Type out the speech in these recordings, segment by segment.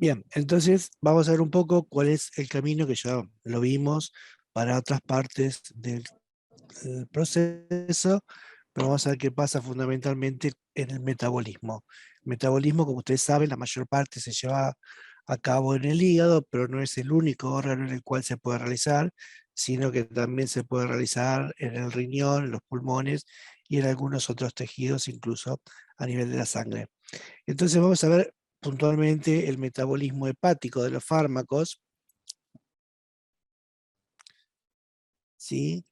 Bien, entonces vamos a ver un poco cuál es el camino que ya lo vimos para otras partes del proceso, pero vamos a ver qué pasa fundamentalmente en el metabolismo. El metabolismo, como ustedes saben, la mayor parte se lleva a cabo en el hígado, pero no es el único órgano en el cual se puede realizar, sino que también se puede realizar en el riñón, en los pulmones y en algunos otros tejidos, incluso a nivel de la sangre. Entonces vamos a ver puntualmente el metabolismo hepático de los fármacos, ¿sí?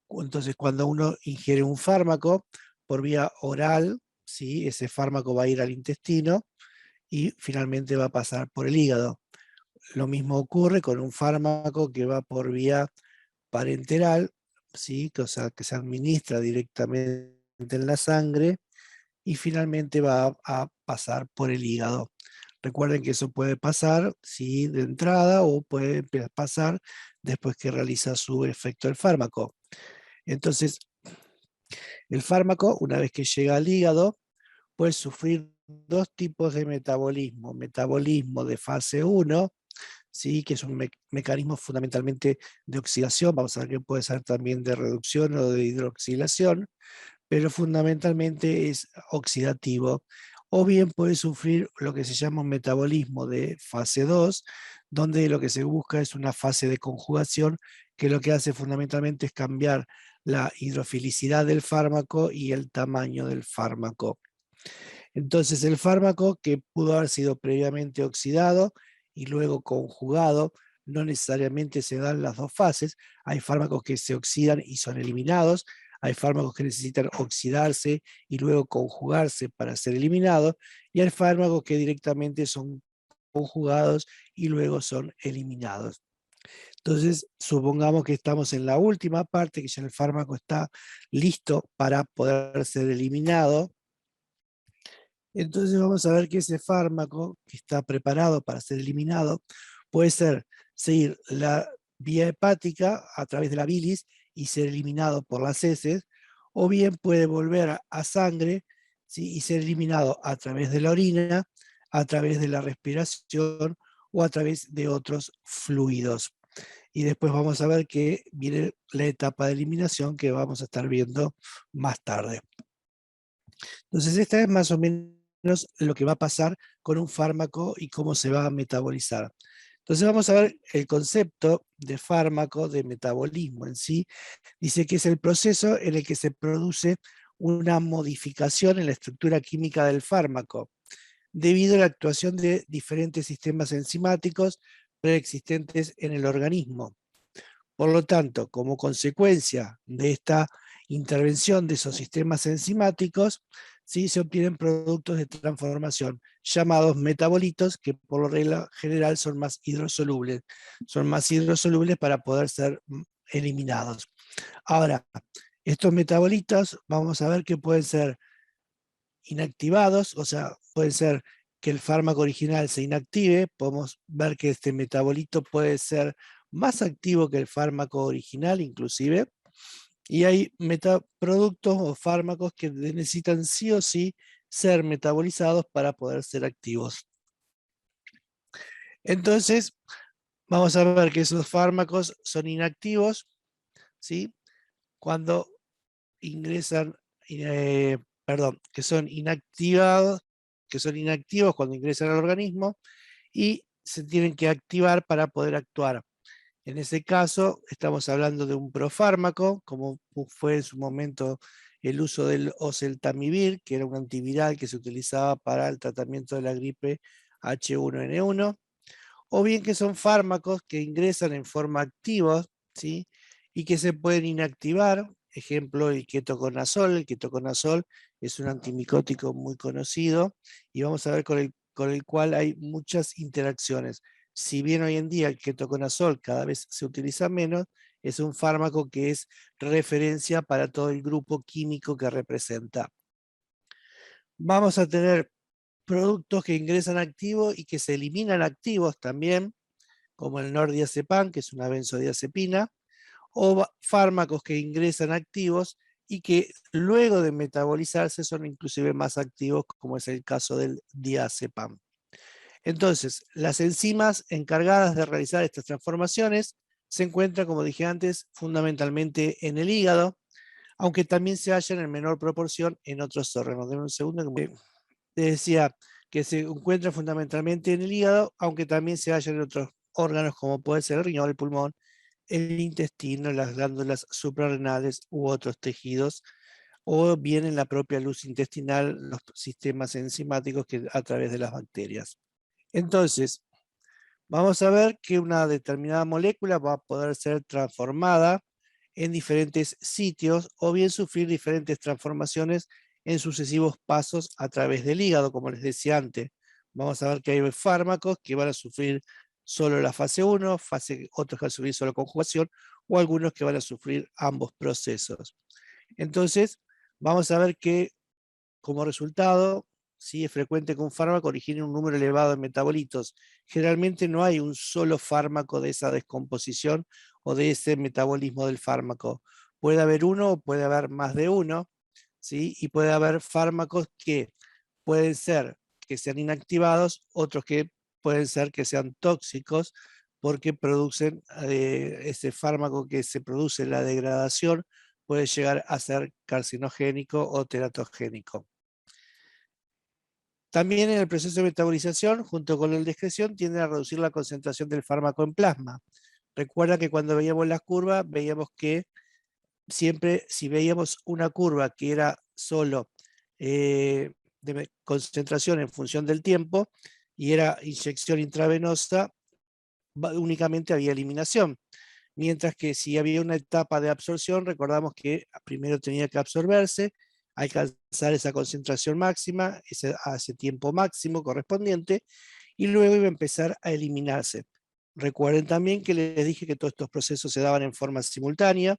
Entonces cuando uno ingiere un fármaco por vía oral, ¿sí? Ese fármaco va a ir al intestino y finalmente va a pasar por el hígado. Lo mismo ocurre con un fármaco que va por vía parenteral, ¿sí? O sea, que se administra directamente en la sangre y finalmente va a pasar por el hígado. Recuerden que eso puede pasar, sí, de entrada o puede pasar después que realiza su efecto el fármaco. Entonces, el fármaco, una vez que llega al hígado, puede sufrir dos tipos de metabolismo. Metabolismo de fase 1, ¿sí? Que es un mecanismo fundamentalmente de oxidación, vamos a ver que puede ser también de reducción o de hidroxilación, pero fundamentalmente es oxidativo, o bien puede sufrir lo que se llama un metabolismo de fase 2, donde lo que se busca es una fase de conjugación que lo que hace fundamentalmente es cambiar la hidrofilicidad del fármaco y el tamaño del fármaco. Entonces el fármaco que pudo haber sido previamente oxidado y luego conjugado, no necesariamente se dan las dos fases. Hay fármacos que se oxidan y son eliminados, hay fármacos que necesitan oxidarse y luego conjugarse para ser eliminados, y hay fármacos que directamente son conjugados y luego son eliminados. Entonces, supongamos que estamos en la última parte, que ya el fármaco está listo para poder ser eliminado. Entonces vamos a ver que ese fármaco que está preparado para ser eliminado puede ser seguir la vía hepática a través de la bilis y ser eliminado por las heces, o bien puede volver a sangre, ¿sí? Y ser eliminado a través de la orina, a través de la respiración o a través de otros fluidos. Y después vamos a ver que viene la etapa de eliminación que vamos a estar viendo más tarde. Entonces, esta es más o menos lo que va a pasar con un fármaco y cómo se va a metabolizar. Entonces, vamos a ver el concepto de fármaco, de metabolismo en sí. Dice que es el proceso en el que se produce una modificación en la estructura química del fármaco, debido a la actuación de diferentes sistemas enzimáticos preexistentes en el organismo. Por lo tanto, como consecuencia de esta intervención de esos sistemas enzimáticos, ¿sí? Se obtienen productos de transformación llamados metabolitos, que por lo regla general son más hidrosolubles para poder ser eliminados. Ahora, estos metabolitos vamos a ver que pueden ser inactivados, o sea, puede ser que el fármaco original se inactive, podemos ver que este metabolito puede ser más activo que el fármaco original inclusive, y hay productos o fármacos que necesitan sí o sí ser metabolizados para poder ser activos. Entonces, vamos a ver que esos fármacos son inactivos, ¿sí? Cuando ingresan, perdón, que son inactivados, que son inactivos cuando ingresan al organismo y se tienen que activar para poder actuar. En ese caso, estamos hablando de un profármaco, como fue en su momento el uso del oseltamivir, que era un antiviral que se utilizaba para el tratamiento de la gripe H1N1, o bien que son fármacos que ingresan en forma activa, ¿sí? Y que se pueden inactivar. Ejemplo, el ketoconazol. El ketoconazol es un antimicótico muy conocido y vamos a ver con el cual hay muchas interacciones. Si bien hoy en día el ketoconazol cada vez se utiliza menos, es un fármaco que es referencia para todo el grupo químico que representa. Vamos a tener productos que ingresan activos y que se eliminan activos también, como el nordiazepam, que es una benzodiazepina, o fármacos que ingresan activos y que luego de metabolizarse son inclusive más activos, como es el caso del diazepam. Entonces, las enzimas encargadas de realizar estas transformaciones se encuentran, como dije antes, fundamentalmente en el hígado, aunque también se hallan en menor proporción en otros órganos. Denme un segundo, que te decía que se encuentra fundamentalmente en el hígado, aunque también se hallan en otros órganos como puede ser el riñón, el pulmón, el intestino, las glándulas suprarrenales u otros tejidos, o bien en la propia luz intestinal, los sistemas enzimáticos que a través de las bacterias. Entonces, vamos a ver que una determinada molécula va a poder ser transformada en diferentes sitios o bien sufrir diferentes transformaciones en sucesivos pasos a través del hígado, como les decía antes. Vamos a ver que hay fármacos que van a sufrir solo la fase 1, otros que van a sufrir solo conjugación, o algunos que van a sufrir ambos procesos. Entonces, vamos a ver que como resultado, sí es frecuente que un fármaco origine un número elevado de metabolitos. Generalmente no hay un solo fármaco de esa descomposición o de ese metabolismo del fármaco. Puede haber uno o puede haber más de uno, ¿sí? Y puede haber fármacos que pueden ser que sean inactivados, otros que pueden ser que sean tóxicos porque producen ese fármaco que se produce la degradación puede llegar a ser carcinogénico o teratogénico. También en el proceso de metabolización, junto con la excreción, tienden a reducir la concentración del fármaco en plasma. Recuerda que cuando veíamos las curvas, veíamos que siempre, si veíamos una curva que era solo de concentración en función del tiempo y era inyección intravenosa, únicamente había eliminación. Mientras que si había una etapa de absorción, recordamos que primero tenía que absorberse, alcanzar esa concentración máxima, a ese tiempo máximo correspondiente, y luego iba a empezar a eliminarse. Recuerden también que les dije que todos estos procesos se daban en forma simultánea,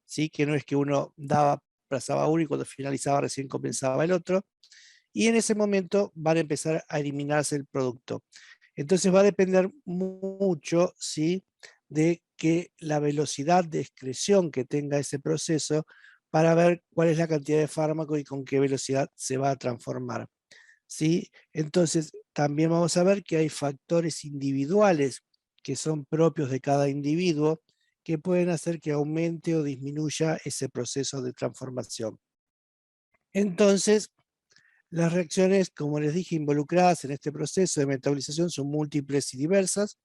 ¿sí? Que no es que uno pasaba uno y cuando finalizaba recién comenzaba el otro, y en ese momento van a empezar a eliminarse el producto. Entonces va a depender mucho, ¿sí?, de que la velocidad de excreción que tenga ese proceso para ver cuál es la cantidad de fármaco y con qué velocidad se va a transformar, ¿sí? Entonces también vamos a ver que hay factores individuales que son propios de cada individuo que pueden hacer que aumente o disminuya ese proceso de transformación. Entonces, las reacciones, como les dije, involucradas en este proceso de metabolización son múltiples y diversas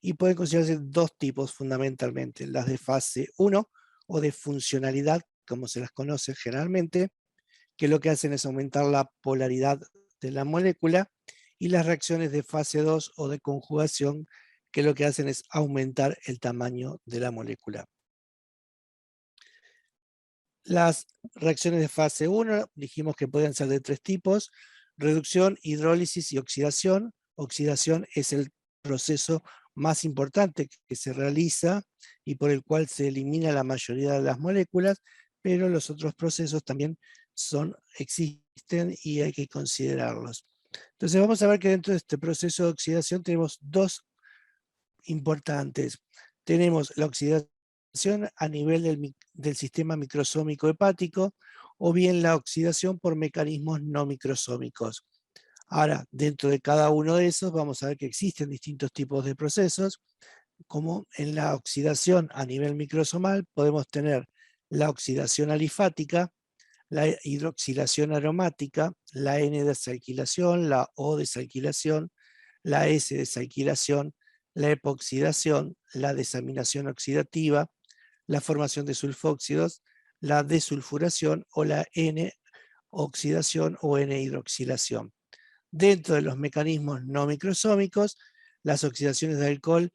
y pueden considerarse dos tipos fundamentalmente, las de fase 1 o de funcionalidad, como se las conoce generalmente, que lo que hacen es aumentar la polaridad de la molécula, y las reacciones de fase 2 o de conjugación, que lo que hacen es aumentar el tamaño de la molécula. Las reacciones de fase 1 dijimos que podían ser de tres tipos: reducción, hidrólisis y oxidación. Oxidación es el proceso más importante que se realiza y por el cual se elimina la mayoría de las moléculas, pero los otros procesos también existen y hay que considerarlos. Entonces vamos a ver que dentro de este proceso de oxidación tenemos dos importantes. Tenemos la oxidación a nivel del sistema microsómico hepático o bien la oxidación por mecanismos no microsómicos. Ahora, dentro de cada uno de esos vamos a ver que existen distintos tipos de procesos, como en la oxidación a nivel microsomal podemos tener la oxidación alifática, la hidroxilación aromática, la N-desalquilación, la O-desalquilación, la S-desalquilación, la epoxidación, la desaminación oxidativa, la formación de sulfóxidos, la desulfuración o la N-oxidación o N-hidroxilación. Dentro de los mecanismos no microsómicos, las oxidaciones de alcohol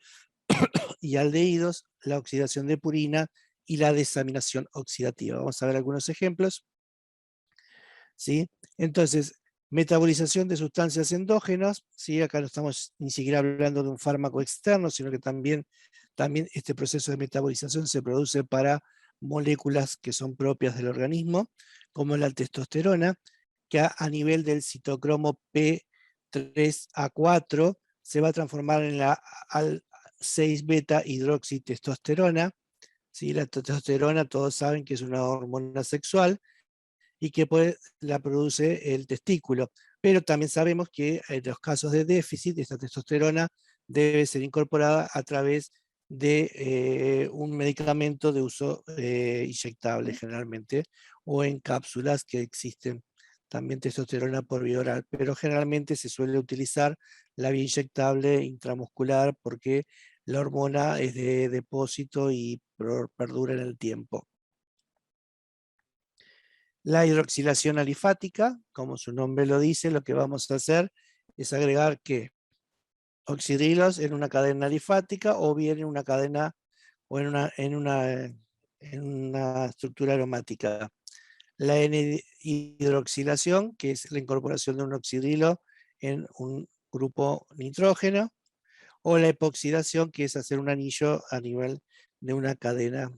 y aldehídos, la oxidación de purina y la desaminación oxidativa. Vamos a ver algunos ejemplos. ¿Sí? Entonces, metabolización de sustancias endógenas, ¿sí? Acá no estamos ni siquiera hablando de un fármaco externo, sino que también este proceso de metabolización se produce para moléculas que son propias del organismo, como la testosterona, que a nivel del citocromo P3A4 se va a transformar en la 6-beta hidroxitestosterona. ¿Sí? La testosterona, todos saben que es una hormona sexual y que la produce el testículo. Pero también sabemos que en los casos de déficit, esta testosterona debe ser incorporada a través de un medicamento de uso inyectable generalmente, o en cápsulas que existen también testosterona por vía oral, pero generalmente se suele utilizar la vía inyectable intramuscular porque la hormona es de depósito y perdura en el tiempo. La hidroxilación alifática, como su nombre lo dice, lo que vamos a hacer es agregar que oxidrilos en una cadena alifática o bien en una cadena o en una estructura aromática. La N-hidroxilación, que es la incorporación de un oxidrilo en un grupo nitrógeno, o la epoxidación, que es hacer un anillo a nivel de una cadena.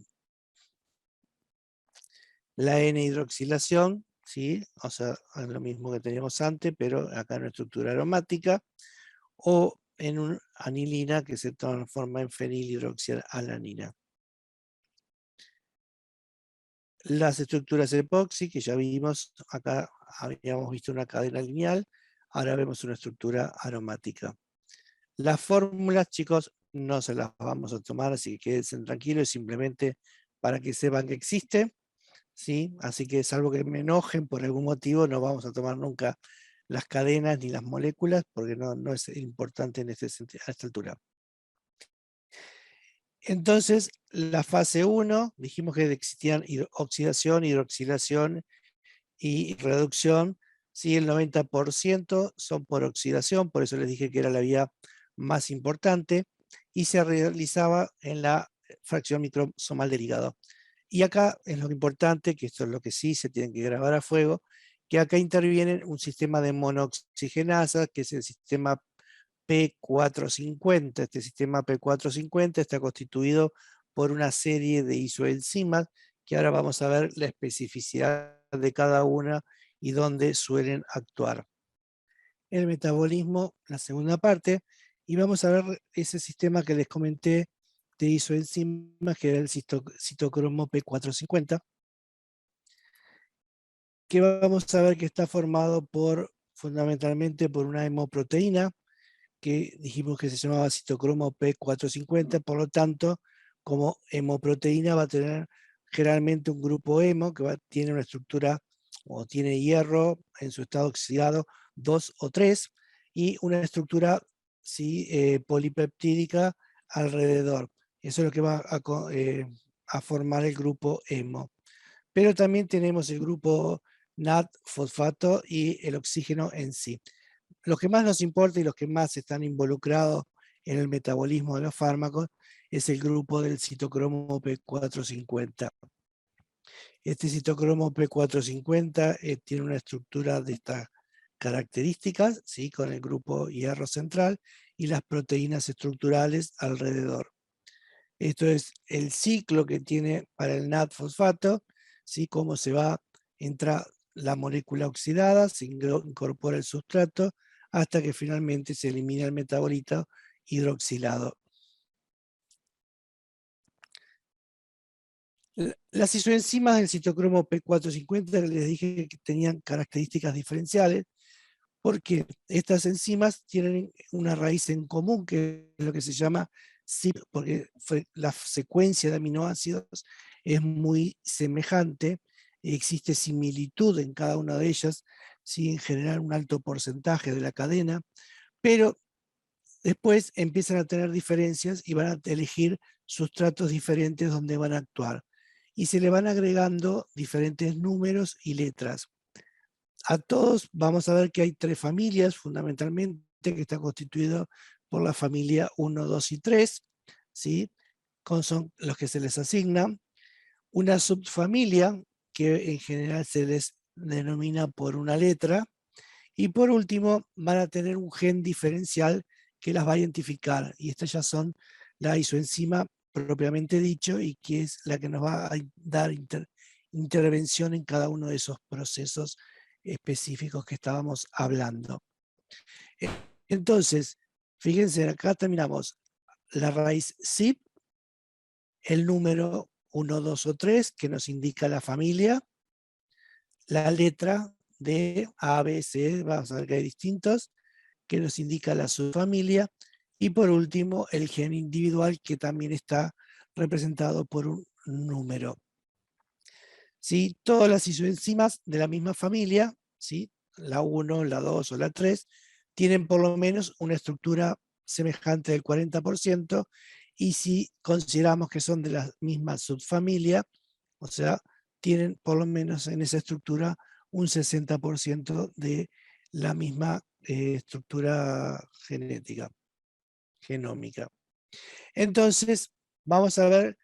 La N-hidroxilación, ¿sí? O sea, es lo mismo que teníamos antes, pero acá en una estructura aromática, o en una anilina que se transforma en fenilhidroxialanina. Las estructuras epoxi, que ya vimos, acá habíamos visto una cadena lineal, ahora vemos una estructura aromática. Las fórmulas, chicos, no se las vamos a tomar, así que quédense tranquilos, simplemente para que sepan que existe, ¿sí? Así que salvo que me enojen por algún motivo, no vamos a tomar nunca las cadenas ni las moléculas, porque no es importante en a esta altura. Entonces, la fase 1, dijimos que existían oxidación, hidroxilación y reducción. Sí, el 90% son por oxidación, por eso les dije que era la vía más importante, y se realizaba en la fracción microsomal del hígado. Y acá es lo importante, que esto es lo que sí se tiene que grabar a fuego, que acá interviene un sistema de monooxigenasa, que es el sistema P450. Este sistema P450 está constituido por una serie de isoenzimas, que ahora vamos a ver la especificidad de cada una y dónde suelen actuar. El metabolismo, la segunda parte, y vamos a ver ese sistema que les comenté de isoenzimas, que era el citocromo P450, que vamos a ver que está formado fundamentalmente por una hemoproteína, que dijimos que se llamaba citocromo P450, por lo tanto, como hemoproteína va a tener generalmente un grupo hemo que tiene una estructura o tiene hierro en su estado oxidado 2 o 3 y una estructura ¿sí? Polipeptídica alrededor. Eso es lo que va a formar el grupo hemo. Pero también tenemos el grupo NAD, fosfato y el oxígeno en sí. Los que más nos importa y los que más están involucrados en el metabolismo de los fármacos es el grupo del citocromo P450. Este citocromo P450 tiene una estructura de estas características, ¿sí? Con el grupo hierro central y las proteínas estructurales alrededor. Esto es el ciclo que tiene para el NAD-fosfato, ¿sí? Cómo entra la molécula oxidada, se incorpora el sustrato, hasta que finalmente se elimina el metabolito hidroxilado. Las isoenzimas del citocromo P450 les dije que tenían características diferenciales, porque estas enzimas tienen una raíz en común, que es lo que se llama CYP, porque la secuencia de aminoácidos es muy semejante, existe similitud en cada una de ellas, ¿sí? En general un alto porcentaje de la cadena, pero después empiezan a tener diferencias y van a elegir sustratos diferentes donde van a actuar. Y se le van agregando diferentes números y letras. A todos vamos a ver que hay 3 familias fundamentalmente, que está constituido por la familia 1, 2 y 3, ¿sí? Son los que se les asignan. Una subfamilia que en general se les denomina por una letra. Y por último, van a tener un gen diferencial que las va a identificar. Y estas ya son la isoenzima propiamente dicho, y que es la que nos va a dar intervención en cada uno de esos procesos específicos que estábamos hablando. Entonces, fíjense, acá terminamos la raíz CYP, el número 1, 2 o 3, que nos indica la familia, la letra D, A, B, C, vamos a ver que hay distintos, que nos indica la subfamilia, y por último el gen individual, que también está representado por un número. ¿Sí? Todas las isoenzimas de la misma familia, ¿sí? La 1, la 2 o la 3, tienen por lo menos una estructura semejante del 40%, y si consideramos que son de la misma subfamilia, o sea, tienen por lo menos en esa estructura un 60% de la misma estructura genética, genómica. Entonces, vamos a ver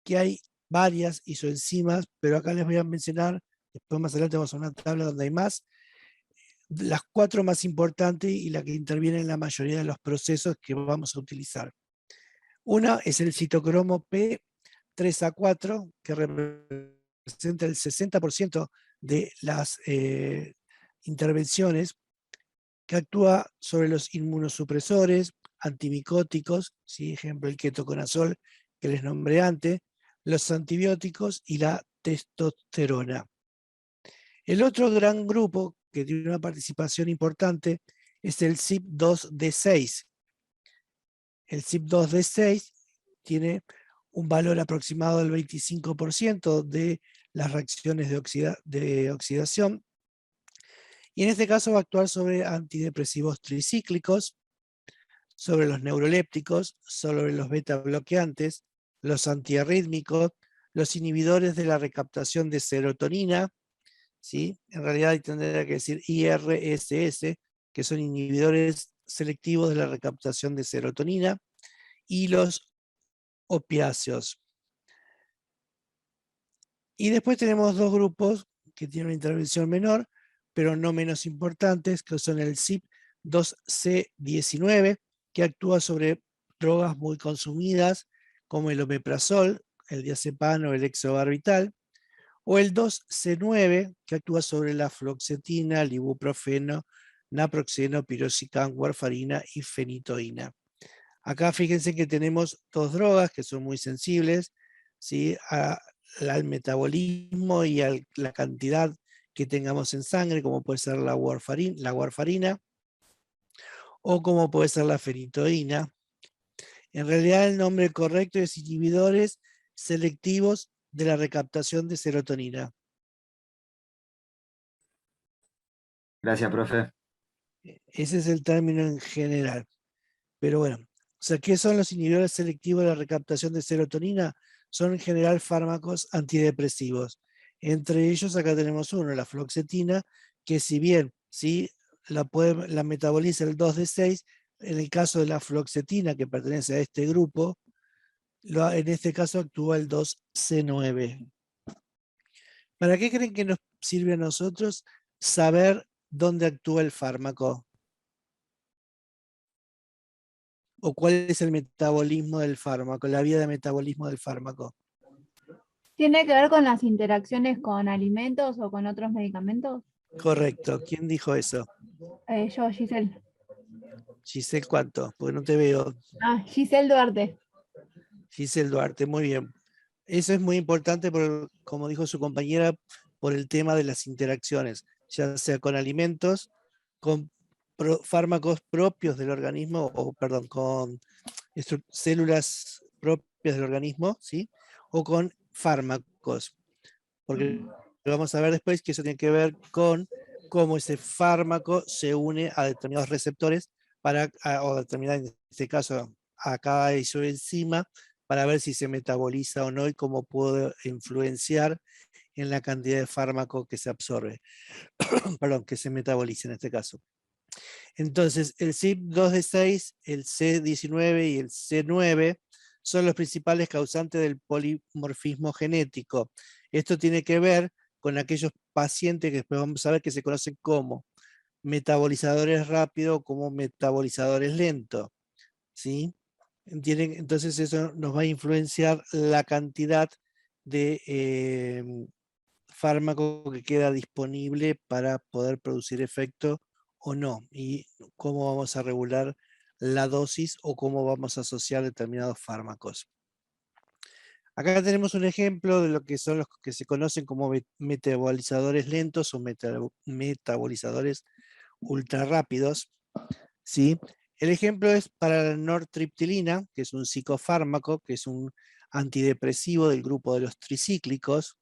que hay varias isoenzimas, pero acá les voy a mencionar, después más adelante vamos a una tabla donde hay más, las 4 más importantes y la que interviene en la mayoría de los procesos que vamos a utilizar. Una es el citocromo P3A4, que representa el 60% de las intervenciones, que actúa sobre los inmunosupresores, antimicóticos, ¿sí? Ejemplo el ketoconazol que les nombré antes, los antibióticos y la testosterona. El otro gran grupo que tiene una participación importante es el CYP2D6. El CYP2D6 tiene un valor aproximado del 25% de las reacciones de oxidación, y en este caso va a actuar sobre antidepresivos tricíclicos, sobre los neurolépticos, sobre los beta bloqueantes, los antiarrítmicos, los inhibidores de la recaptación de serotonina, ¿sí? En realidad tendría que decir IRSS, que son inhibidores selectivos de la recaptación de serotonina, y los opiáceos. Y después tenemos dos grupos que tienen una intervención menor, pero no menos importantes, que son el CYP2C19, que actúa sobre drogas muy consumidas, como el omeprazol, el diazepam o el exobarbital, o el 2C9, que actúa sobre la fluoxetina, el ibuprofeno, naproxeno, piroxicam, warfarina y fenitoína. Acá fíjense que tenemos dos drogas que son muy sensibles, ¿sí? Al metabolismo y a la cantidad que tengamos en sangre, como puede ser la warfarina o como puede ser la fenitoína. En realidad el nombre correcto es inhibidores selectivos de la recaptación de serotonina. Gracias, profe. Ese es el término en general. Pero bueno, o sea, ¿qué son los inhibidores selectivos de la recaptación de serotonina? Son en general fármacos antidepresivos. Entre ellos acá tenemos uno, la fluoxetina, que si bien ¿sí? la metaboliza el 2D6, en el caso de la fluoxetina, que pertenece a este grupo, en este caso actúa el 2C9. ¿Para qué creen que nos sirve a nosotros saber dónde actúa el fármaco? ¿O cuál es el metabolismo del fármaco, la vía de metabolismo del fármaco? ¿Tiene que ver con las interacciones con alimentos o con otros medicamentos? Correcto. ¿Quién dijo eso? Yo, Giselle. Giselle, ¿cuánto? Porque no te veo. Ah, Giselle Duarte. Giselle Duarte, muy bien. Eso es muy importante, como dijo su compañera, por el tema de las interacciones, ya sea con alimentos, con fármacos propios del organismo, o perdón, con células propias del organismo, ¿sí? O con fármacos. Porque vamos a ver después que eso tiene que ver con cómo ese fármaco se une a determinados receptores o determinar, en este caso, a cada isoenzima, para ver si se metaboliza o no y cómo puede influenciar en la cantidad de fármaco que se absorbe, perdón, que se metaboliza en este caso. Entonces, el CYP2D6, el C19 y el C9 son los principales causantes del polimorfismo genético. Esto tiene que ver con aquellos pacientes que después vamos a ver que se conocen como metabolizadores rápidos o como metabolizadores lentos, ¿sí? Entonces eso nos va a influenciar la cantidad de fármaco que queda disponible para poder producir efecto o no, y cómo vamos a regular la dosis o cómo vamos a asociar determinados fármacos. Acá tenemos un ejemplo de lo que son los que se conocen como metabolizadores lentos o metabolizadores ultra rápidos, ¿sí? El ejemplo es para la nortriptilina, que es un psicofármaco, que es un antidepresivo del grupo de los tricíclicos.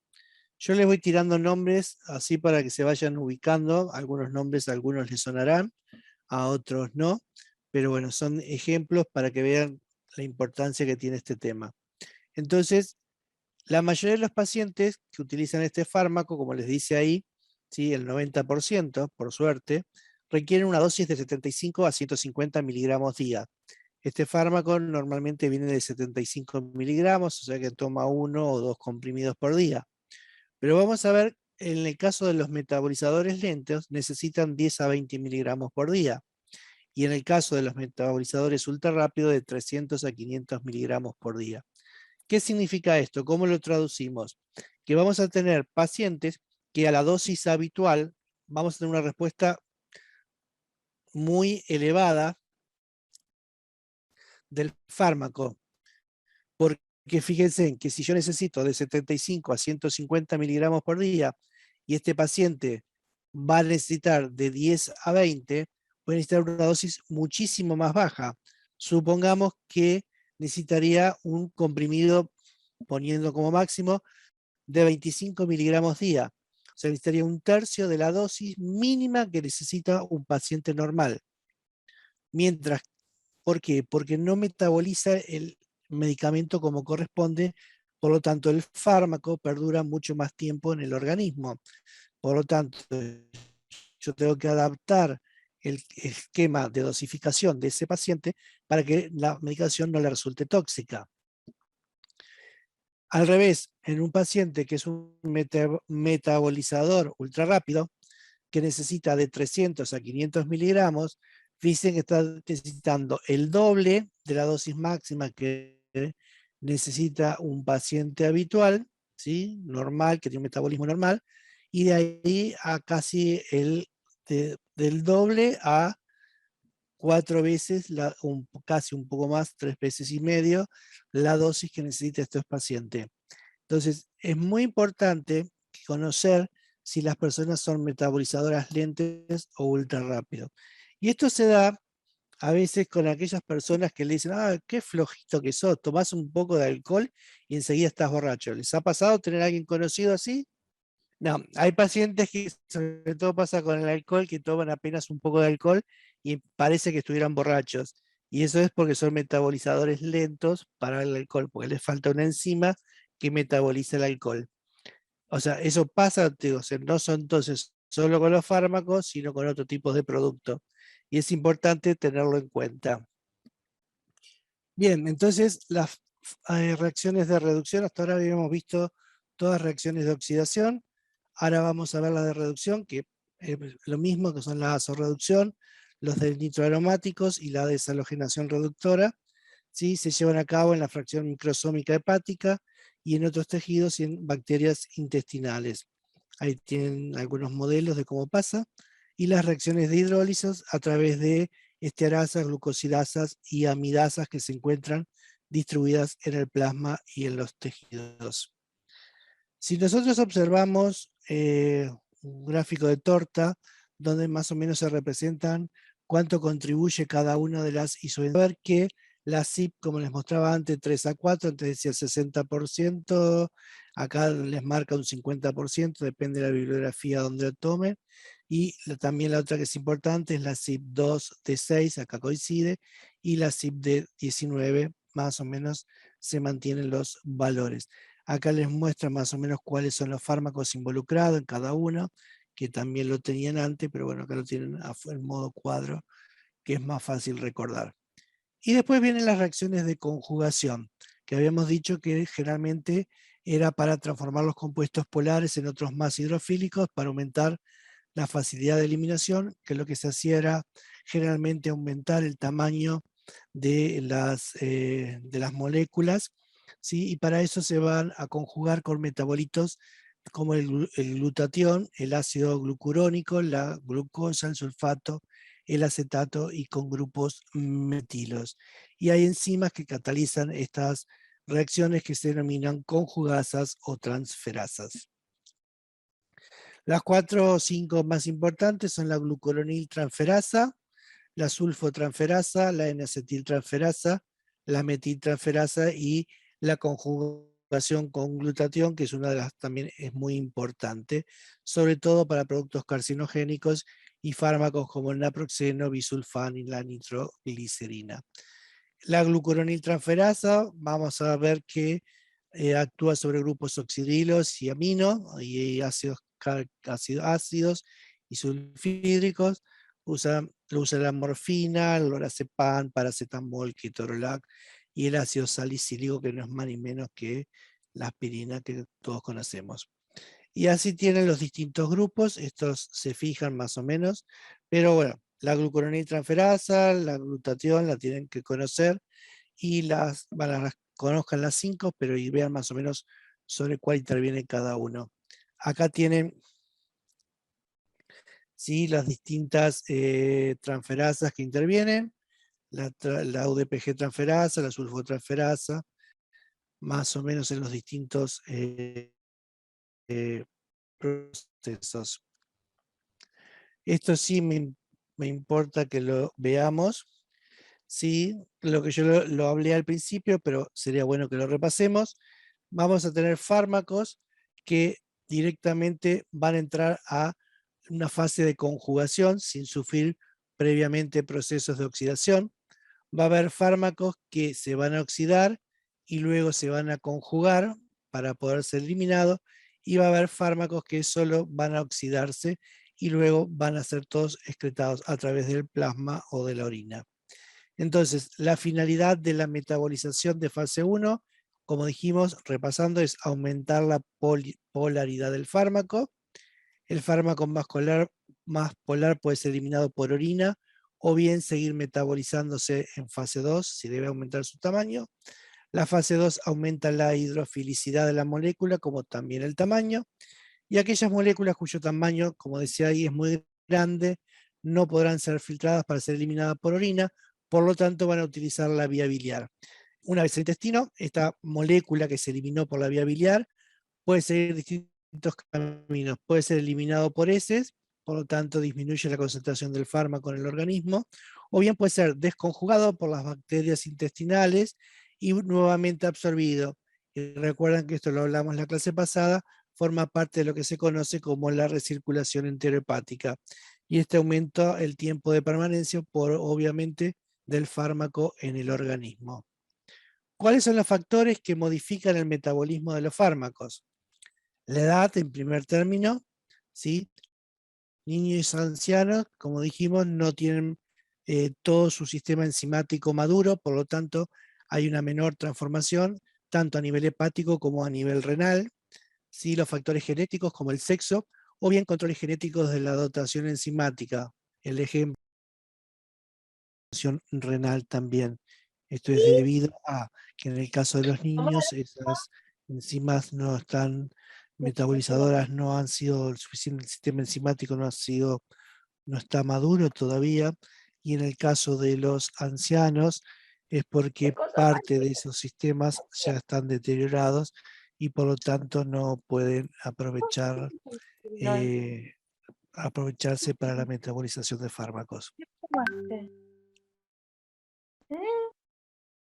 Yo les voy tirando nombres así para que se vayan ubicando. Algunos nombres a algunos les sonarán, a otros no. Pero bueno, son ejemplos para que vean la importancia que tiene este tema. Entonces, la mayoría de los pacientes que utilizan este fármaco, como les dice ahí, ¿sí? El 90%, por suerte, requieren una dosis de 75 a 150 miligramos día. Este fármaco normalmente viene de 75 miligramos, o sea que toma 1 o 2 comprimidos por día. Pero vamos a ver, en el caso de los metabolizadores lentos, necesitan 10 a 20 miligramos por día. Y en el caso de los metabolizadores ultra rápidos, de 300 a 500 miligramos por día. ¿Qué significa esto? ¿Cómo lo traducimos? Que vamos a tener pacientes que a la dosis habitual vamos a tener una respuesta muy elevada del fármaco. Porque fíjense que si yo necesito de 75 a 150 miligramos por día y este paciente va a necesitar de 10 a 20, puede necesitar una dosis muchísimo más baja. Supongamos que necesitaría un comprimido, poniendo como máximo, de 25 miligramos día. O sea, necesitaría un tercio de la dosis mínima que necesita un paciente normal. Mientras, ¿por qué? Porque no metaboliza el medicamento como corresponde, por lo tanto el fármaco perdura mucho más tiempo en el organismo. Por lo tanto, yo tengo que adaptar el esquema de dosificación de ese paciente para que la medicación no le resulte tóxica. Al revés, en un paciente que es un metabolizador ultra rápido, que necesita de 300 a 500 miligramos, dicen que está necesitando el doble de la dosis máxima que necesita un paciente habitual, ¿sí? Normal, que tiene un metabolismo normal, y de ahí a casi del doble a 4 veces, casi un poco más, 3 veces y medio, la dosis que necesita estos pacientes. Entonces, es muy importante conocer si las personas son metabolizadoras lentas o ultra rápido. Y esto se da a veces con aquellas personas que le dicen, qué flojito que sos, tomás un poco de alcohol y enseguida estás borracho. ¿Les ha pasado tener a alguien conocido así? No, hay pacientes que sobre todo pasa con el alcohol, que toman apenas un poco de alcohol y parece que estuvieran borrachos. Y eso es porque son metabolizadores lentos para el alcohol, porque les falta una enzima que metaboliza el alcohol. O sea, eso pasa, digo, o sea, no son entonces solo con los fármacos, sino con otro tipo de producto. Y es importante tenerlo en cuenta. Bien, entonces las reacciones de reducción, hasta ahora habíamos visto todas reacciones de oxidación. Ahora vamos a ver la de reducción, que es lo mismo, que son la vasorreducción, los nitroaromáticos y la deshalogenación reductora. ¿Sí? Se llevan a cabo en la fracción microsómica hepática y en otros tejidos y en bacterias intestinales. Ahí tienen algunos modelos de cómo pasa. Y las reacciones de hidrólisis a través de estearasas, glucosidasas y amidasas que se encuentran distribuidas en el plasma y en los tejidos. Si nosotros observamos un gráfico de torta, donde más o menos se representan cuánto contribuye cada una de las isoenzimas, ver que la CYP, como les mostraba antes, 3 a 4, antes decía 60%, acá les marca un 50%, depende de la bibliografía donde lo tomen, y también la otra que es importante es la CYP2 de 6, acá coincide, y la CYP de 19, más o menos se mantienen los valores. Acá les muestra más o menos cuáles son los fármacos involucrados en cada uno, que también lo tenían antes, pero bueno, acá lo tienen en modo cuadro, que es más fácil recordar. Y después vienen las reacciones de conjugación, que habíamos dicho que generalmente era para transformar los compuestos polares en otros más hidrofílicos para aumentar la facilidad de eliminación, que lo que se hacía era generalmente aumentar el tamaño de las moléculas, ¿sí? Y para eso se van a conjugar con metabolitos como el glutatión, el ácido glucurónico, la glucosa, el sulfato, el acetato y con grupos metilos. Y hay enzimas que catalizan estas reacciones que se denominan conjugasas o transferasas. Las 4 o 5 más importantes son la glucuroniltransferasa, la sulfotransferasa, la N-acetiltransferasa, la metiltransferasa y la conjugación con glutatión, que es una de las también es muy importante, sobre todo para productos carcinogénicos y fármacos como el naproxeno, bisulfán y la nitroglicerina. La glucuroniltransferasa, vamos a ver que actúa sobre grupos oxidrilos y amino y ácidos y sulfídricos. Lo usa la morfina, el lorazepam, paracetamol, ketorolac y el ácido salicílico, que no es más ni menos que la aspirina que todos conocemos. Y así tienen los distintos grupos, estos se fijan más o menos, pero bueno, la glucuroniltransferasa, la glutatión la tienen que conocer y conozcan las 5, pero y vean más o menos sobre cuál interviene cada uno. Acá tienen ¿sí? Las distintas transferasas que intervienen, la UDPG transferasa, la sulfotransferasa, más o menos en los distintos procesos. Esto sí me importa que lo veamos. Sí, lo que yo lo hablé al principio, pero sería bueno que lo repasemos. Vamos a tener fármacos que directamente van a entrar a una fase de conjugación sin sufrir previamente procesos de oxidación. Va a haber fármacos que se van a oxidar y luego se van a conjugar para poder ser eliminados, y va a haber fármacos que solo van a oxidarse y luego van a ser todos excretados a través del plasma o de la orina. Entonces, la finalidad de la metabolización de fase 1, como dijimos, repasando, es aumentar la polaridad del fármaco. El fármaco más polar puede ser eliminado por orina o bien seguir metabolizándose en fase 2 si debe aumentar su tamaño. La fase 2 aumenta la hidrofilicidad de la molécula como también el tamaño, y aquellas moléculas cuyo tamaño, como decía ahí, es muy grande, no podrán ser filtradas para ser eliminadas por orina, por lo tanto van a utilizar la vía biliar. Una vez en el intestino, esta molécula que se eliminó por la vía biliar puede seguir distintos caminos. Puede ser eliminado por heces, por lo tanto disminuye la concentración del fármaco en el organismo, o bien puede ser desconjugado por las bacterias intestinales y nuevamente absorbido. Y recuerdan que esto lo hablamos en la clase pasada, forma parte de lo que se conoce como la recirculación enterohepática. Y este aumenta el tiempo de permanencia por, obviamente, del fármaco en el organismo. ¿Cuáles son los factores que modifican el metabolismo de los fármacos? La edad, en primer término, ¿sí? Niños y ancianos, como dijimos, no tienen todo su sistema enzimático maduro, por lo tanto, hay una menor transformación, tanto a nivel hepático como a nivel renal. ¿Sí? Los factores genéticos, como el sexo, o bien controles genéticos de la dotación enzimática. El ejemplo, renal también. Esto es debido a que en el caso de los niños, esas enzimas no están metabolizadoras, no han sido suficiente, el sistema enzimático no está maduro todavía, y en el caso de los ancianos es porque parte de esos sistemas ya están deteriorados y por lo tanto no pueden aprovecharse para la metabolización de fármacos.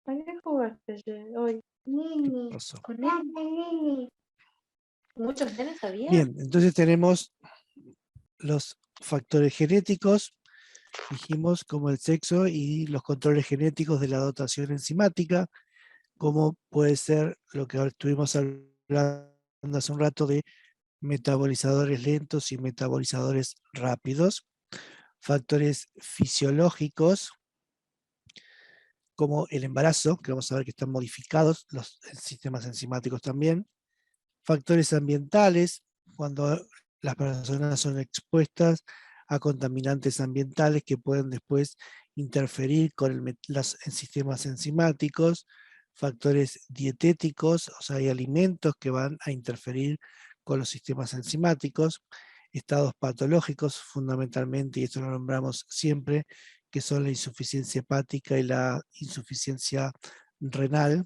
¿A qué jugaste hoy? ¿Qué pasó? ¿Con él? ¿Muchos nenes había? Bien, entonces tenemos los factores genéticos, dijimos, como el sexo, y los controles genéticos de la dotación enzimática, como puede ser lo que estuvimos hablando hace un rato de metabolizadores lentos y metabolizadores rápidos. Factores fisiológicos, como el embarazo, que vamos a ver que están modificados los sistemas enzimáticos también. Factores ambientales, cuando las personas son expuestas a contaminantes ambientales que pueden después interferir con los sistemas enzimáticos. Factores dietéticos, o sea, hay alimentos que van a interferir con los sistemas enzimáticos. Estados patológicos, fundamentalmente, y esto lo nombramos siempre, que son la insuficiencia hepática y la insuficiencia renal.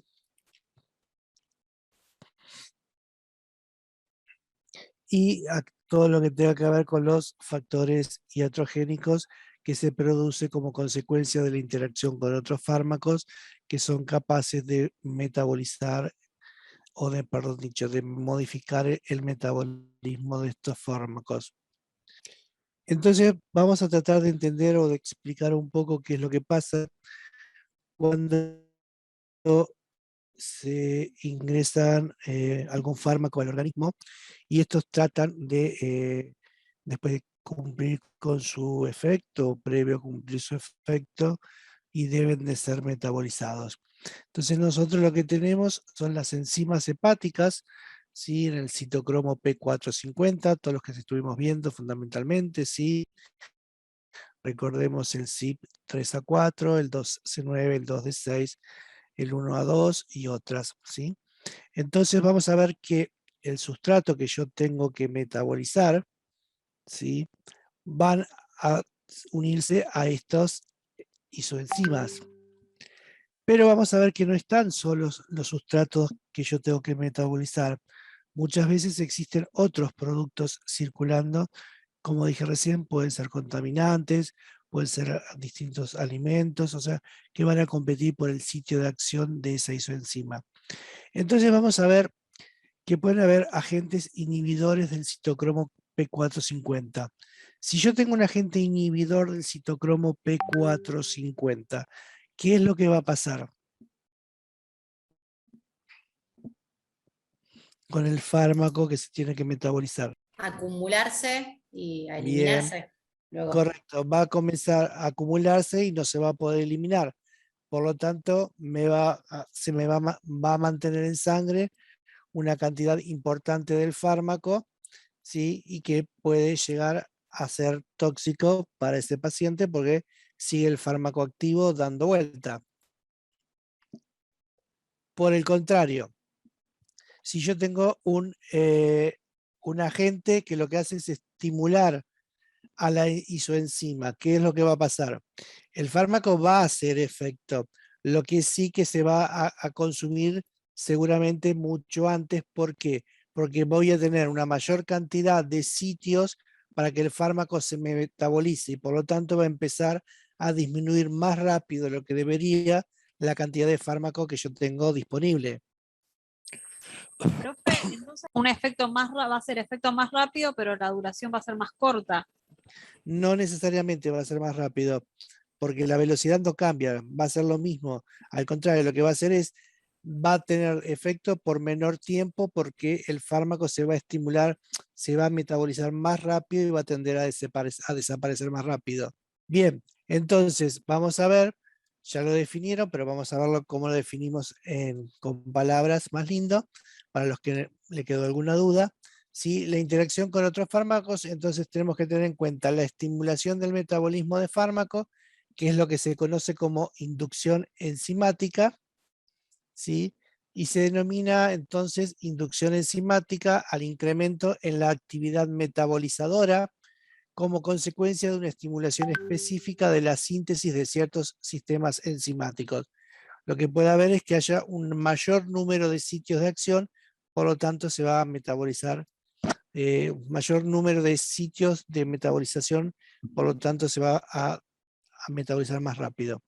y todo lo que tenga que ver con los factores iatrogénicos que se produce como consecuencia de la interacción con otros fármacos que son capaces de metabolizar o de, perdón dicho, de modificar el metabolismo de estos fármacos. Entonces vamos a tratar de entender o de explicar un poco qué es lo que pasa cuando se ingresan algún fármaco al organismo y estos tratan de, después de cumplir con su efecto, previo a cumplir su efecto, y deben de ser metabolizados. Entonces nosotros lo que tenemos son las enzimas hepáticas, ¿sí? En el citocromo P450, todos los que estuvimos viendo fundamentalmente, ¿sí? Recordemos el CYP3A4, el 2C9, el 2D6, el 1A2 y otras, ¿sí? Entonces vamos a ver que el sustrato que yo tengo que metabolizar, ¿sí? Van a unirse a estos isoenzimas. Pero vamos a ver que no están solos los sustratos que yo tengo que metabolizar. Muchas veces existen otros productos circulando, como dije recién, pueden ser contaminantes, pueden ser distintos alimentos, o sea, que van a competir por el sitio de acción de esa isoenzima. Entonces vamos a ver que pueden haber agentes inhibidores del citocromo P450. Si yo tengo un agente inhibidor del citocromo P450, ¿qué es lo que va a pasar con el fármaco que se tiene que metabolizar? Acumularse y a Bien, eliminarse. Luego. correcto, va a comenzar a acumularse y no se va a poder eliminar. Por lo tanto, se me va a mantener en sangre una cantidad importante del fármaco, ¿sí? Y que puede llegar a ser tóxico para ese paciente porque sigue el fármaco activo dando vuelta. Por el contrario, si yo tengo un agente que lo que hace es estimular a la isoenzima, ¿qué es lo que va a pasar? El fármaco va a hacer efecto, lo que sí que se va a consumir seguramente mucho antes. ¿Por qué? Porque voy a tener una mayor cantidad de sitios para que el fármaco se metabolice y por lo tanto va a empezar a disminuir más rápido de lo que debería la cantidad de fármaco que yo tengo disponible. Profe, entonces un efecto va a ser efecto más rápido, pero la duración va a ser más corta. No necesariamente va a ser más rápido, porque la velocidad no cambia, va a ser lo mismo. Al contrario, lo que va a hacer es, va a tener efecto por menor tiempo porque el fármaco se va a estimular, se va a metabolizar más rápido y va a tender a desaparecer más rápido. Bien, entonces vamos a ver, ya lo definieron, pero vamos a verlo cómo lo definimos con palabras más lindo, para los que le quedó alguna duda. ¿Sí? La interacción con otros fármacos, entonces tenemos que tener en cuenta la estimulación del metabolismo de fármaco, que es lo que se conoce como inducción enzimática, ¿sí? Y se denomina entonces inducción enzimática al incremento en la actividad metabolizadora como consecuencia de una estimulación específica de la síntesis de ciertos sistemas enzimáticos. Lo que puede haber es que haya un mayor número de sitios de acción, por lo tanto se va a metabolizar mayor número de sitios de metabolización, por lo tanto se va a metabolizar más rápido.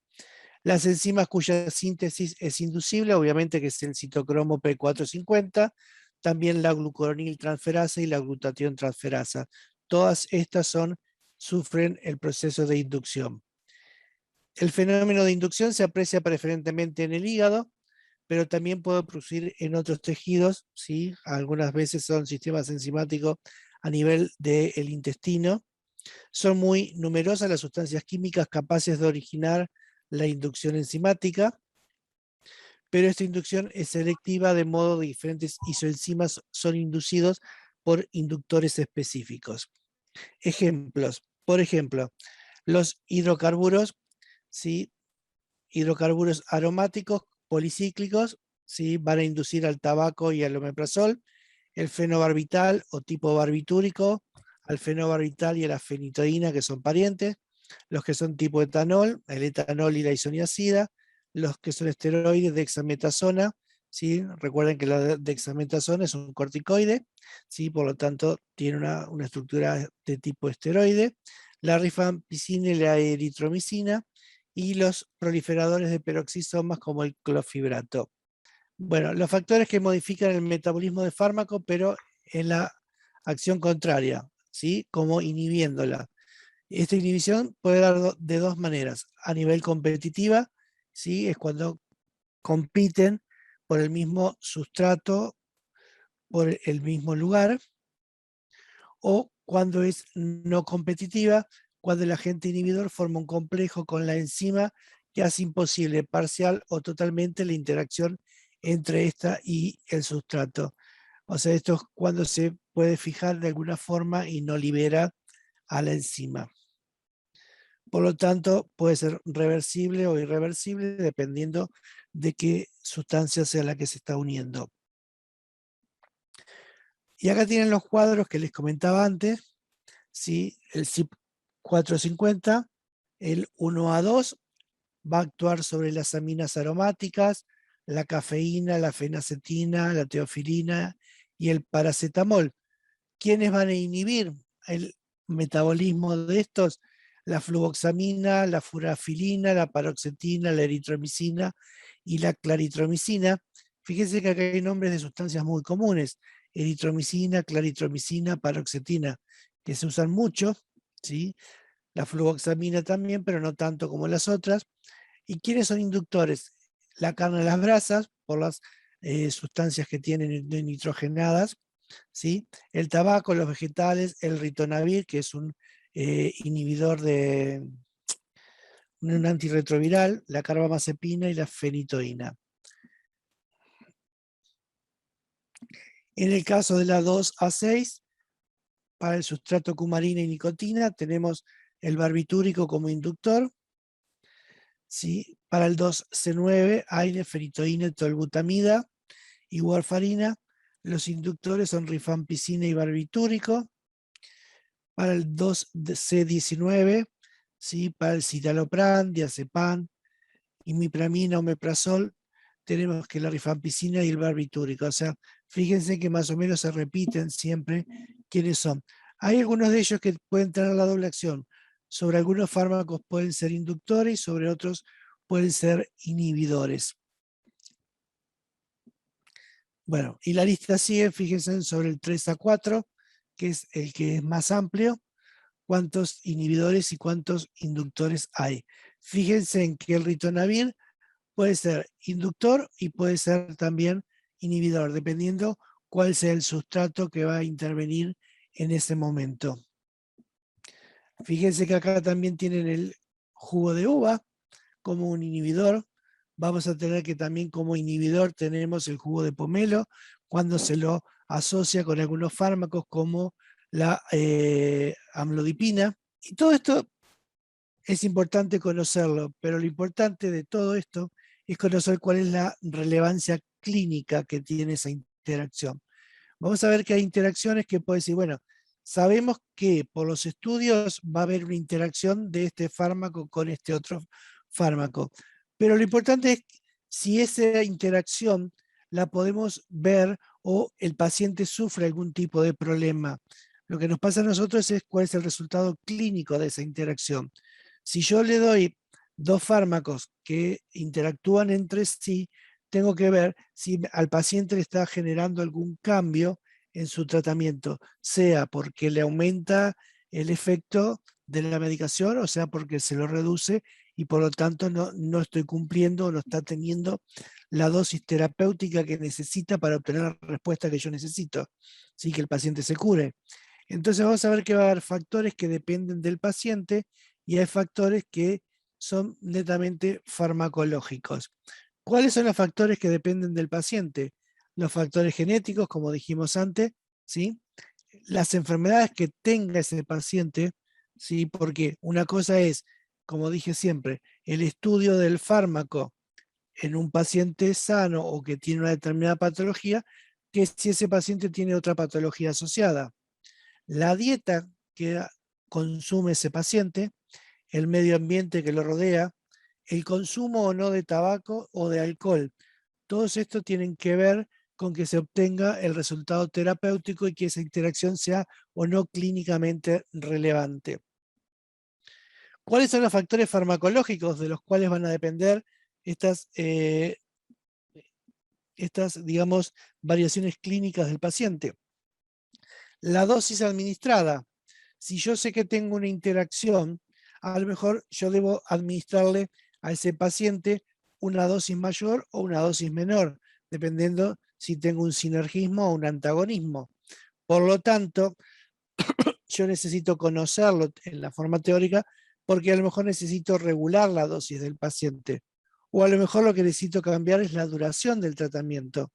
Las enzimas cuya síntesis es inducible, obviamente que es el citocromo P450, también la glucoroniltransferasa y la glutatión transferasa. Todas estas sufren el proceso de inducción. El fenómeno de inducción se aprecia preferentemente en el hígado, pero también puede producir en otros tejidos, ¿sí? Algunas veces son sistemas enzimáticos a nivel del intestino. Son muy numerosas las sustancias químicas capaces de originar la inducción enzimática, pero esta inducción es selectiva, de modo que diferentes isoenzimas son inducidos por inductores específicos. Ejemplos, por ejemplo, los hidrocarburos, ¿sí? Hidrocarburos aromáticos policíclicos, ¿sí? Van a inducir al tabaco y al omeprazol, el fenobarbital o tipo barbitúrico, al fenobarbital y a la fenitoína, que son parientes, los que son tipo etanol, el etanol y la isoniazida, los que son esteroides de dexametasona, ¿sí? Recuerden que la dexametasona es un corticoide, ¿sí? Por lo tanto tiene una estructura de tipo esteroide. La rifampicina y la eritromicina, y los proliferadores de peroxisomas como el clofibrato. Bueno, los factores que modifican el metabolismo de fármaco, pero en la acción contraria, ¿sí? Como inhibiéndola. Esta inhibición puede dar de dos maneras. A nivel competitiva, ¿sí? Es cuando compiten por el mismo sustrato, por el mismo lugar, o cuando es no competitiva, cuando el agente inhibidor forma un complejo con la enzima que hace imposible parcial o totalmente la interacción entre esta y el sustrato. O sea, esto es cuando se puede fijar de alguna forma y no libera a la enzima. Por lo tanto, puede ser reversible o irreversible dependiendo de qué sustancia sea la que se está uniendo. Y acá tienen los cuadros que les comentaba antes, ¿sí? El CYP450, el 1A2, va a actuar sobre las aminas aromáticas, la cafeína, la fenacetina, la teofilina y el paracetamol. ¿Quiénes van a inhibir el metabolismo de estos? La fluvoxamina, la furafilina, la paroxetina, la eritromicina y la claritromicina. Fíjense que acá hay nombres de sustancias muy comunes: eritromicina, claritromicina, paroxetina, que se usan mucho, ¿sí? La fluvoxamina también, pero no tanto como las otras. ¿Y quiénes son inductores? La carne de las brasas, por las sustancias que tienen nitrogenadas, ¿sí? El tabaco, los vegetales, el ritonavir, que es un inhibidor de un antirretroviral, la carbamazepina y la fenitoína. En el caso de la 2A6, para el sustrato cumarina y nicotina, tenemos el barbitúrico como inductor, ¿sí? Para el 2C9, aire, fenitoína, tolbutamida y warfarina. Los inductores son rifampicina y barbitúrico. Para el 2C19, ¿sí? Para el citalopram, diazepam, imipramina, omeprazol, tenemos que la rifampicina y el barbitúrico. O sea, fíjense que más o menos se repiten siempre quiénes son. Hay algunos de ellos que pueden tener la doble acción. Sobre algunos fármacos pueden ser inductores y sobre otros pueden ser inhibidores. Bueno, y la lista sigue, fíjense sobre el 3A4, que es el que es más amplio, cuántos inhibidores y cuántos inductores hay. Fíjense en que el ritonavir puede ser inductor y puede ser también inhibidor, dependiendo cuál sea el sustrato que va a intervenir en ese momento. Fíjense que acá también tienen el jugo de uva como un inhibidor. Vamos a tener que también como inhibidor tenemos el jugo de pomelo cuando se lo asocia con algunos fármacos como la amlodipina. Y todo esto es importante conocerlo, pero lo importante de todo esto es conocer cuál es la relevancia clínica que tiene esa interacción. Vamos a ver que hay interacciones que puede decir, bueno, sabemos que por los estudios va a haber una interacción de este fármaco con este otro fármaco, pero lo importante es si esa interacción la podemos ver o el paciente sufre algún tipo de problema. Lo que nos pasa a nosotros es cuál es el resultado clínico de esa interacción. Si yo le doy dos fármacos que interactúan entre sí, tengo que ver si al paciente le está generando algún cambio en su tratamiento, sea porque le aumenta el efecto de la medicación, o sea porque se lo reduce y por lo tanto no estoy cumpliendo o no está teniendo la dosis terapéutica que necesita para obtener la respuesta que yo necesito, ¿sí? Que el paciente se cure. Entonces vamos a ver que va a haber factores que dependen del paciente y hay factores que son netamente farmacológicos. ¿Cuáles son los factores que dependen del paciente? Los factores genéticos, como dijimos antes, ¿sí? Las enfermedades que tenga ese paciente, ¿sí? Porque una cosa es, como dije siempre, el estudio del fármaco en un paciente sano o que tiene una determinada patología, que si ese paciente tiene otra patología asociada. La dieta que consume ese paciente, el medio ambiente que lo rodea, el consumo o no de tabaco o de alcohol. Todos estos tienen que ver con que se obtenga el resultado terapéutico y que esa interacción sea o no clínicamente relevante. ¿Cuáles son los factores farmacológicos de los cuales van a depender estas, digamos, variaciones clínicas del paciente? La dosis administrada. Si yo sé que tengo una interacción, a lo mejor yo debo administrarle a ese paciente una dosis mayor o una dosis menor, dependiendo si tengo un sinergismo o un antagonismo. Por lo tanto, yo necesito conocerlo en la forma teórica porque a lo mejor necesito regular la dosis del paciente. O a lo mejor lo que necesito cambiar es la duración del tratamiento.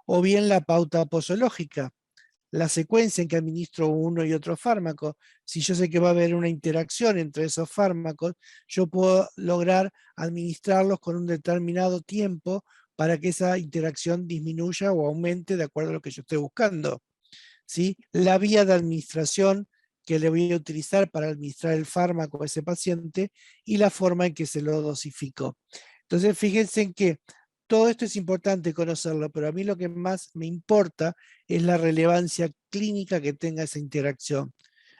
O bien la pauta posológica, la secuencia en que administro uno y otro fármaco. Si yo sé que va a haber una interacción entre esos fármacos, yo puedo lograr administrarlos con un determinado tiempo para que esa interacción disminuya o aumente de acuerdo a lo que yo esté buscando. ¿Sí? La vía de administración que le voy a utilizar para administrar el fármaco a ese paciente y la forma en que se lo dosifico. Entonces, fíjense en que todo esto es importante conocerlo, pero a mí lo que más me importa es la relevancia clínica que tenga esa interacción.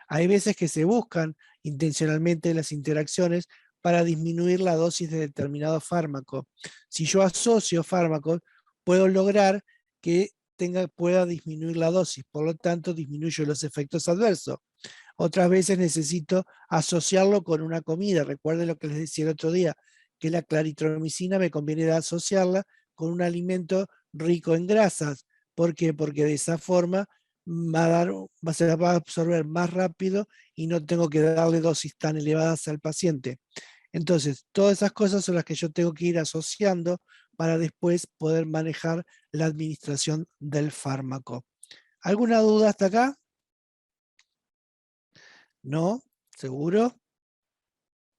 Hay veces que se buscan intencionalmente las interacciones para disminuir la dosis de determinado fármaco. Si yo asocio fármacos, puedo lograr que pueda disminuir la dosis, por lo tanto disminuyo los efectos adversos. Otras veces necesito asociarlo con una comida. Recuerden lo que les decía el otro día, que la claritromicina me conviene asociarla con un alimento rico en grasas. ¿Por qué? Porque de esa forma se va a absorber más rápido y no tengo que darle dosis tan elevadas al paciente. Entonces, todas esas cosas son las que yo tengo que ir asociando para después poder manejar la administración del fármaco. ¿Alguna duda hasta acá? ¿No? ¿Seguro?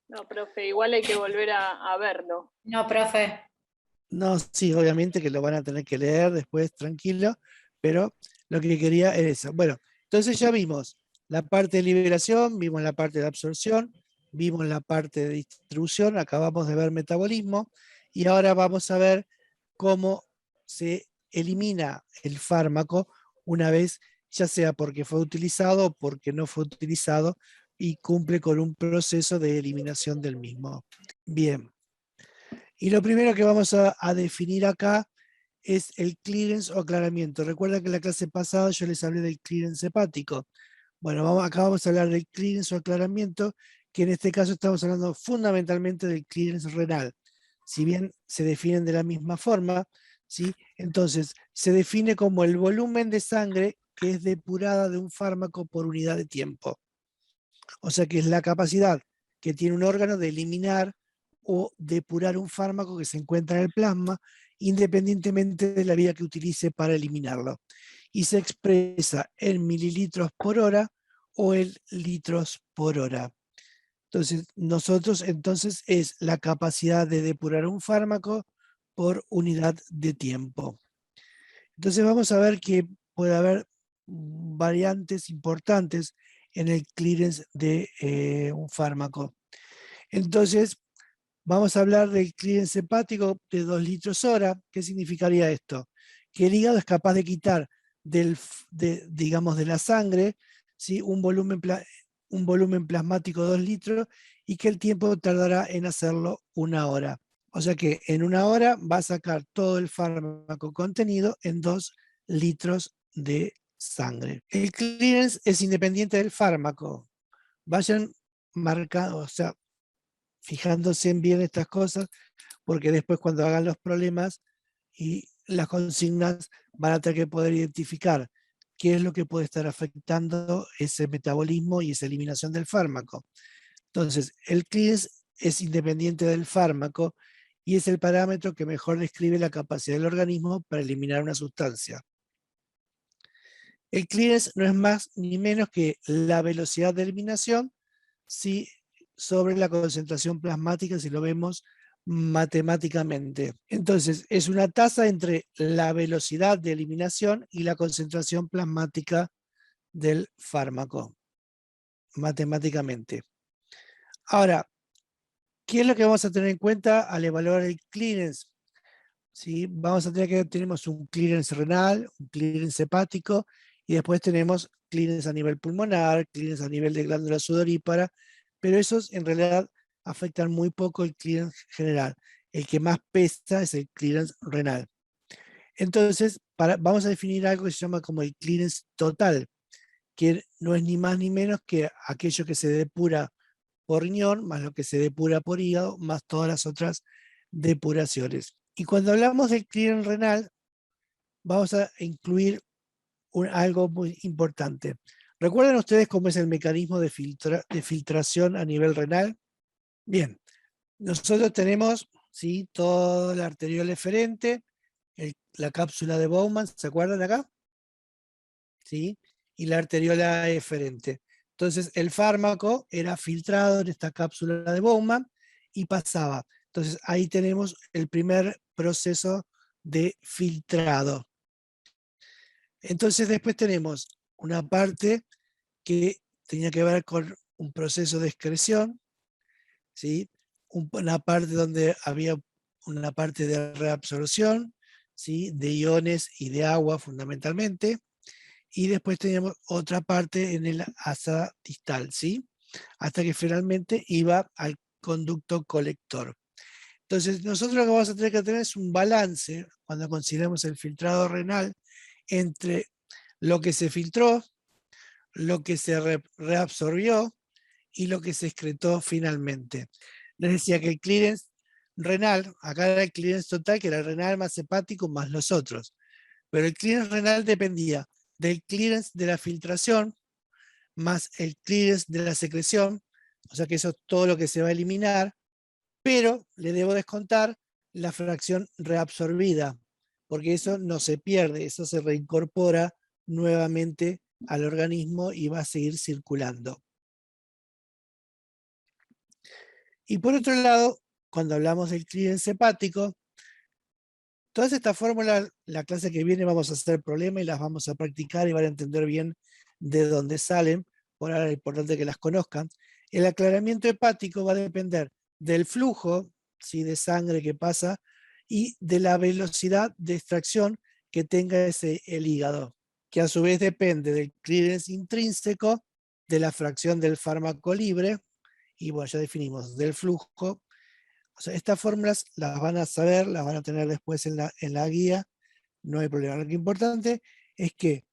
No, profe, igual hay que volver a verlo. No, profe. No, sí, obviamente que lo van a tener que leer después, tranquilo, pero lo que quería era eso. Bueno, entonces ya vimos la parte de liberación, vimos la parte de absorción, vimos la parte de distribución, acabamos de ver metabolismo, y ahora vamos a ver cómo se elimina el fármaco una vez, ya sea porque fue utilizado o porque no fue utilizado, y cumple con un proceso de eliminación del mismo. Bien. Y lo primero que vamos a definir acá es el clearance o aclaramiento. Recuerda que en la clase pasada yo les hablé del clearance hepático. Bueno, acá vamos a hablar del clearance o aclaramiento, que en este caso estamos hablando fundamentalmente del clearance renal. Si bien se definen de la misma forma, ¿sí? Entonces se define como el volumen de sangre que es depurada de un fármaco por unidad de tiempo. O sea que es la capacidad que tiene un órgano de eliminar o depurar un fármaco que se encuentra en el plasma, independientemente de la vía que utilice para eliminarlo. Y se expresa en mililitros por hora o en litros por hora. Entonces es la capacidad de depurar un fármaco por unidad de tiempo. Entonces vamos a ver que puede haber variantes importantes en el clearance de un fármaco. Entonces, vamos a hablar del clearance hepático de 2 litros hora. ¿Qué significaría esto? Que el hígado es capaz de quitar digamos, de la sangre, ¿sí? un volumen plasmático de 2 litros y que el tiempo tardará en hacerlo 1 hora. O sea que en 1 hora va a sacar todo el fármaco contenido en 2 litros de sangre. El clearance es independiente del fármaco. Vayan marcando, o sea, fijándose en bien estas cosas, porque después cuando hagan los problemas y las consignas van a tener que poder identificar qué es lo que puede estar afectando ese metabolismo y esa eliminación del fármaco. Entonces, el clearance es independiente del fármaco y es el parámetro que mejor describe la capacidad del organismo para eliminar una sustancia. El clearance no es más ni menos que la velocidad de eliminación sobre la concentración plasmática, si lo vemos matemáticamente. Entonces, es una tasa entre la velocidad de eliminación y la concentración plasmática del fármaco, matemáticamente. Ahora, ¿qué es lo que vamos a tener en cuenta al evaluar el clearance? ¿sí? Vamos a tener que tenemos un clearance renal, un clearance hepático, y después tenemos clearance a nivel pulmonar, clearance a nivel de glándula sudorípara, pero esos en realidad afectan muy poco el clearance general. El que más pesa es el clearance renal. Entonces, vamos a definir algo que se llama como el clearance total, que no es ni más ni menos que aquello que se depura por riñón, más lo que se depura por hígado, más todas las otras depuraciones. Y cuando hablamos del clearance renal, vamos a incluir algo muy importante. ¿Recuerdan ustedes cómo es el mecanismo de filtración a nivel renal? Bien, nosotros tenemos, ¿sí?, toda la arteriola eferente, la cápsula de Bowman, ¿se acuerdan acá? ¿Sí? Y la arteriola eferente. Entonces, el fármaco era filtrado en esta cápsula de Bowman y pasaba. Entonces, ahí tenemos el primer proceso de filtrado. Entonces, después tenemos una parte que tenía que ver con un proceso de excreción, ¿sí? Una parte donde había una parte de reabsorción, ¿sí?, de iones y de agua fundamentalmente, y después teníamos otra parte en el asa distal, ¿sí?, hasta que finalmente iba al conducto colector. Entonces, nosotros lo que vamos a tener que tener es un balance, cuando consideramos el filtrado renal, entre lo que se filtró, lo que se reabsorbió y lo que se excretó finalmente. Les decía que el clearance renal, acá era el clearance total, que era el renal más hepático más los otros, pero el clearance renal dependía del clearance de la filtración más el clearance de la secreción, o sea que eso es todo lo que se va a eliminar, pero le debo descontar la fracción reabsorbida, porque eso no se pierde, eso se reincorpora nuevamente al organismo y va a seguir circulando. Y por otro lado, cuando hablamos del clearance hepático, todas estas fórmulas, la clase que viene vamos a hacer problema y las vamos a practicar y van a entender bien de dónde salen, por ahora es importante que las conozcan. El aclaramiento hepático va a depender del flujo, ¿sí?, de sangre que pasa y de la velocidad de extracción que tenga el hígado, que a su vez depende del clearance intrínseco, de la fracción del fármaco libre, y bueno, ya definimos, del flujo. O sea, estas fórmulas las van a saber, las van a tener después en la guía, no hay problema. Lo que es importante es que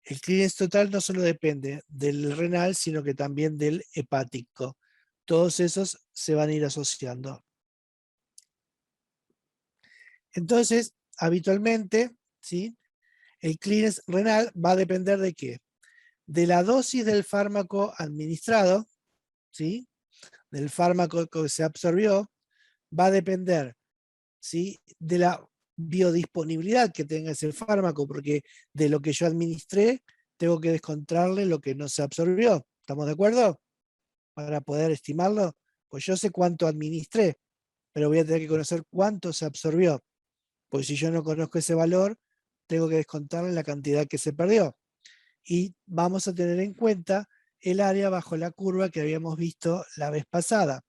el clearance total no solo depende del renal, sino que también del hepático. Todos esos se van a ir asociando. Entonces, habitualmente, ¿sí?, el clearance renal va a depender de qué? De la dosis del fármaco administrado, ¿sí?, del fármaco que se absorbió, va a depender, ¿sí?, de la biodisponibilidad que tenga ese fármaco, porque de lo que yo administré, tengo que descontarle lo que no se absorbió. ¿Estamos de acuerdo? Para poder estimarlo, pues yo sé cuánto administré, pero voy a tener que conocer cuánto se absorbió. Pues si yo no conozco ese valor, tengo que descontarle la cantidad que se perdió. Y vamos a tener en cuenta el área bajo la curva que habíamos visto la vez pasada.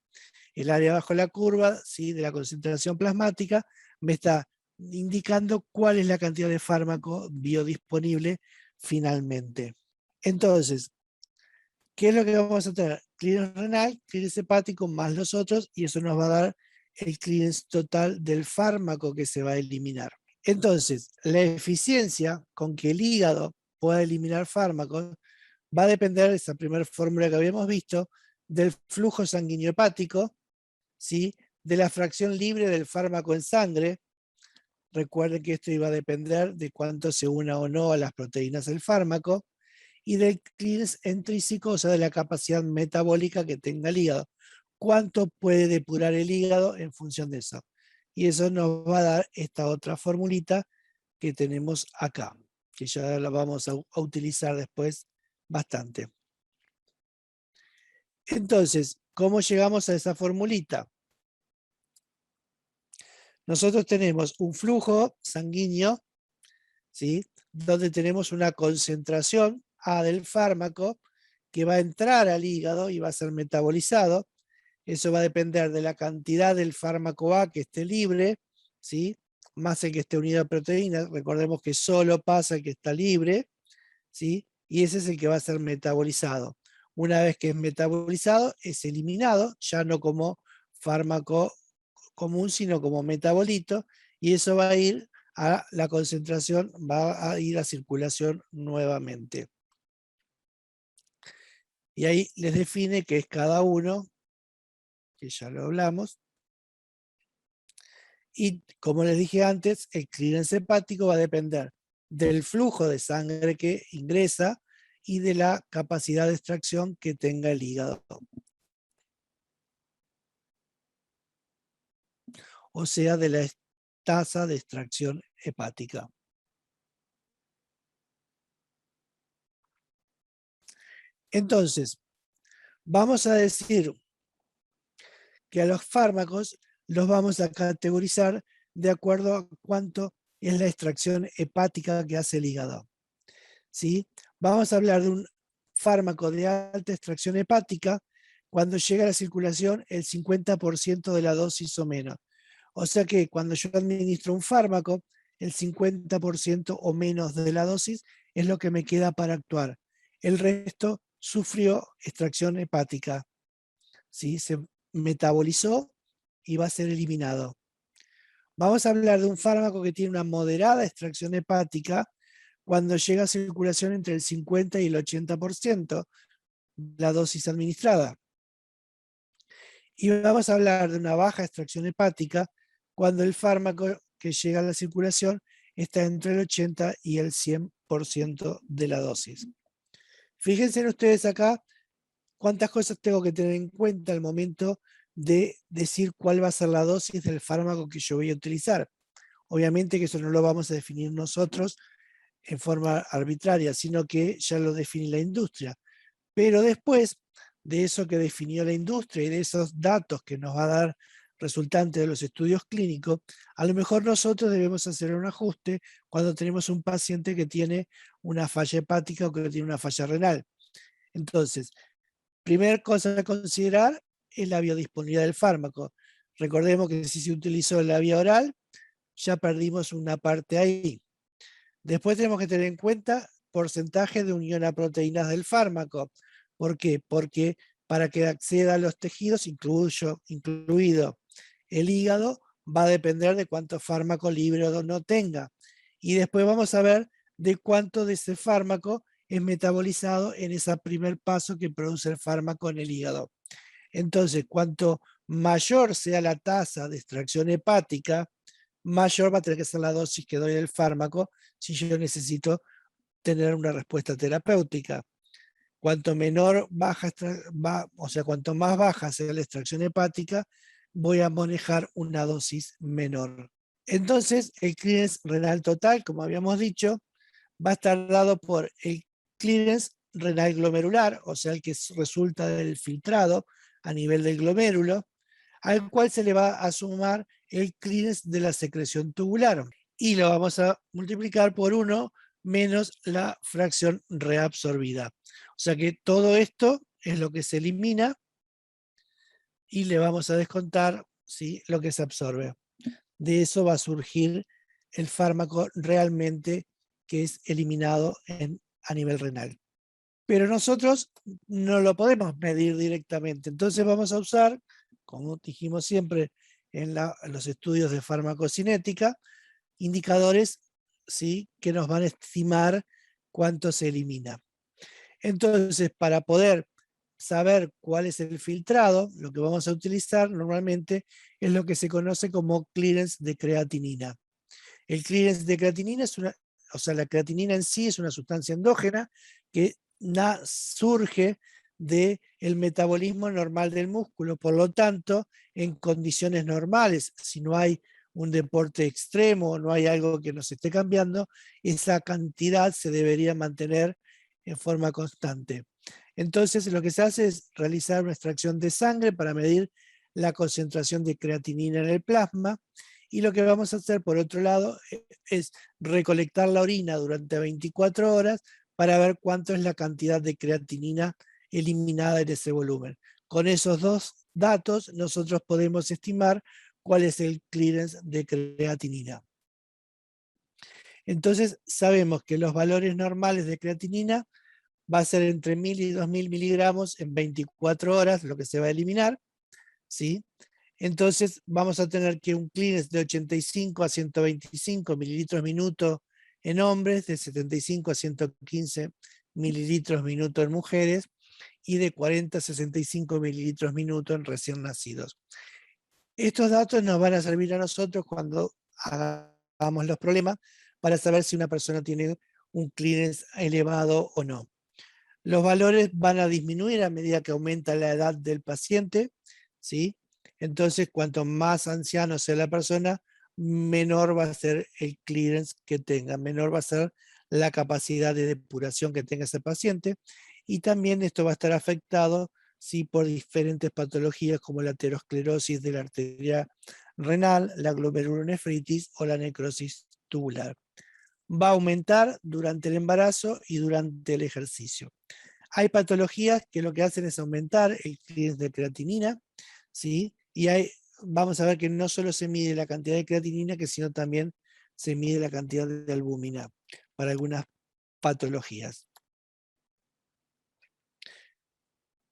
El área bajo la curva, ¿sí?, de la concentración plasmática me está indicando cuál es la cantidad de fármaco biodisponible finalmente. Entonces, ¿qué es lo que vamos a tener? Clearance renal, clearance hepático más los otros, y eso nos va a dar el clearance total del fármaco que se va a eliminar. Entonces, la eficiencia con que el hígado pueda eliminar fármacos va a depender de esa primera fórmula que habíamos visto, del flujo sanguíneo hepático, ¿sí?, de la fracción libre del fármaco en sangre. Recuerden que esto iba a depender de cuánto se una o no a las proteínas del fármaco, y del clearance intrínseco, o sea, de la capacidad metabólica que tenga el hígado. ¿Cuánto puede depurar el hígado en función de eso? Y eso nos va a dar esta otra formulita que tenemos acá, que ya la vamos a utilizar después bastante. Entonces, ¿cómo llegamos a esa formulita? Nosotros tenemos un flujo sanguíneo, ¿sí?, donde tenemos una concentración A del fármaco que va a entrar al hígado y va a ser metabolizado. Eso va a depender de la cantidad del fármaco A que esté libre, ¿sí?, más el que esté unido a proteína. Recordemos que solo pasa el que está libre, ¿sí? Y ese es el que va a ser metabolizado. Una vez que es metabolizado, es eliminado, ya no como fármaco común, sino como metabolito, y eso va a ir a la concentración, va a ir a circulación nuevamente. Y ahí les define qué es cada uno, que ya lo hablamos. Y como les dije antes, el clearance hepático va a depender del flujo de sangre que ingresa y de la capacidad de extracción que tenga el hígado. O sea, de la tasa de extracción hepática. Entonces, vamos a decir que a los fármacos los vamos a categorizar de acuerdo a cuánto es la extracción hepática que hace el hígado. ¿Sí? Vamos a hablar de un fármaco de alta extracción hepática cuando llega a la circulación el 50% de la dosis o menos. O sea que cuando yo administro un fármaco, el 50% o menos de la dosis es lo que me queda para actuar. El resto sufrió extracción hepática. ¿Sí? Se metabolizó y va a ser eliminado. Vamos a hablar de un fármaco que tiene una moderada extracción hepática cuando llega a circulación entre el 50 y el 80% de la dosis administrada. Y vamos a hablar de una baja extracción hepática cuando el fármaco que llega a la circulación está entre el 80 y el 100% de la dosis. Fíjense ustedes acá cuántas cosas tengo que tener en cuenta al momento de decir cuál va a ser la dosis del fármaco que yo voy a utilizar. Obviamente que eso no lo vamos a definir nosotros en forma arbitraria, sino que ya lo define la industria. Pero después de eso que definió la industria y de esos datos que nos va a dar resultantes de los estudios clínicos, a lo mejor nosotros debemos hacer un ajuste cuando tenemos un paciente que tiene una falla hepática o que tiene una falla renal. Entonces, primera cosa a considerar es la biodisponibilidad del fármaco. Recordemos que si se utilizó en la vía oral, ya perdimos una parte ahí. Después tenemos que tener en cuenta porcentaje de unión a proteínas del fármaco. ¿Por qué? Porque para que acceda a los tejidos, incluido el hígado, va a depender de cuánto fármaco libre o no tenga. Y después vamos a ver de cuánto de ese fármaco es metabolizado en ese primer paso que produce el fármaco en el hígado. Entonces, cuanto mayor sea la tasa de extracción hepática, mayor va a tener que ser la dosis que doy del fármaco si yo necesito tener una respuesta terapéutica. Cuanto menor cuanto más baja sea la extracción hepática, voy a manejar una dosis menor. Entonces, el clearance renal total, como habíamos dicho, va a estar dado por el clearance renal glomerular, o sea, el que resulta del filtrado a nivel del glomérulo, al cual se le va a sumar el clearance de la secreción tubular. Y lo vamos a multiplicar por 1 menos la fracción reabsorbida. O sea que todo esto es lo que se elimina y le vamos a descontar, ¿sí?, lo que se absorbe. De eso va a surgir el fármaco realmente que es eliminado a nivel renal. Pero nosotros no lo podemos medir directamente. Entonces vamos a usar, como dijimos siempre en los estudios de farmacocinética, indicadores, ¿sí?, que nos van a estimar cuánto se elimina. Entonces, para poder saber cuál es el filtrado, lo que vamos a utilizar normalmente es lo que se conoce como clearance de creatinina. El clearance de creatinina la creatinina en sí es una sustancia endógena que surge del metabolismo normal del músculo. Por lo tanto, en condiciones normales, si no hay un deporte extremo, no hay algo que nos esté cambiando, esa cantidad se debería mantener en forma constante. Entonces, lo que se hace es realizar una extracción de sangre para medir la concentración de creatinina en el plasma, y lo que vamos a hacer, por otro lado, es recolectar la orina durante 24 horas para ver cuánto es la cantidad de creatinina eliminada en ese volumen. Con esos dos datos, nosotros podemos estimar cuál es el clearance de creatinina. Entonces sabemos que los valores normales de creatinina va a ser entre 1000 y 2000 miligramos en 24 horas, lo que se va a eliminar, ¿sí? Entonces vamos a tener que un clearance de 85 a 125 mililitros minuto en hombres, de 75 a 115 mililitros minuto en mujeres, y de 40 a 65 mililitros minuto en recién nacidos. Estos datos nos van a servir a nosotros cuando hagamos los problemas para saber si una persona tiene un clearance elevado o no. Los valores van a disminuir a medida que aumenta la edad del paciente, ¿sí? Entonces, cuanto más anciano sea la persona, menor va a ser el clearance que tenga, menor va a ser la capacidad de depuración que tenga ese paciente, y también esto va a estar afectado, ¿sí?, por diferentes patologías como la aterosclerosis de la arteria renal, la glomerulonefritis o la necrosis tubular. Va a aumentar durante el embarazo y durante el ejercicio. Hay patologías que lo que hacen es aumentar el clearance de creatinina, ¿sí? Y vamos a ver que no solo se mide la cantidad de creatinina, sino también se mide la cantidad de albúmina para algunas patologías.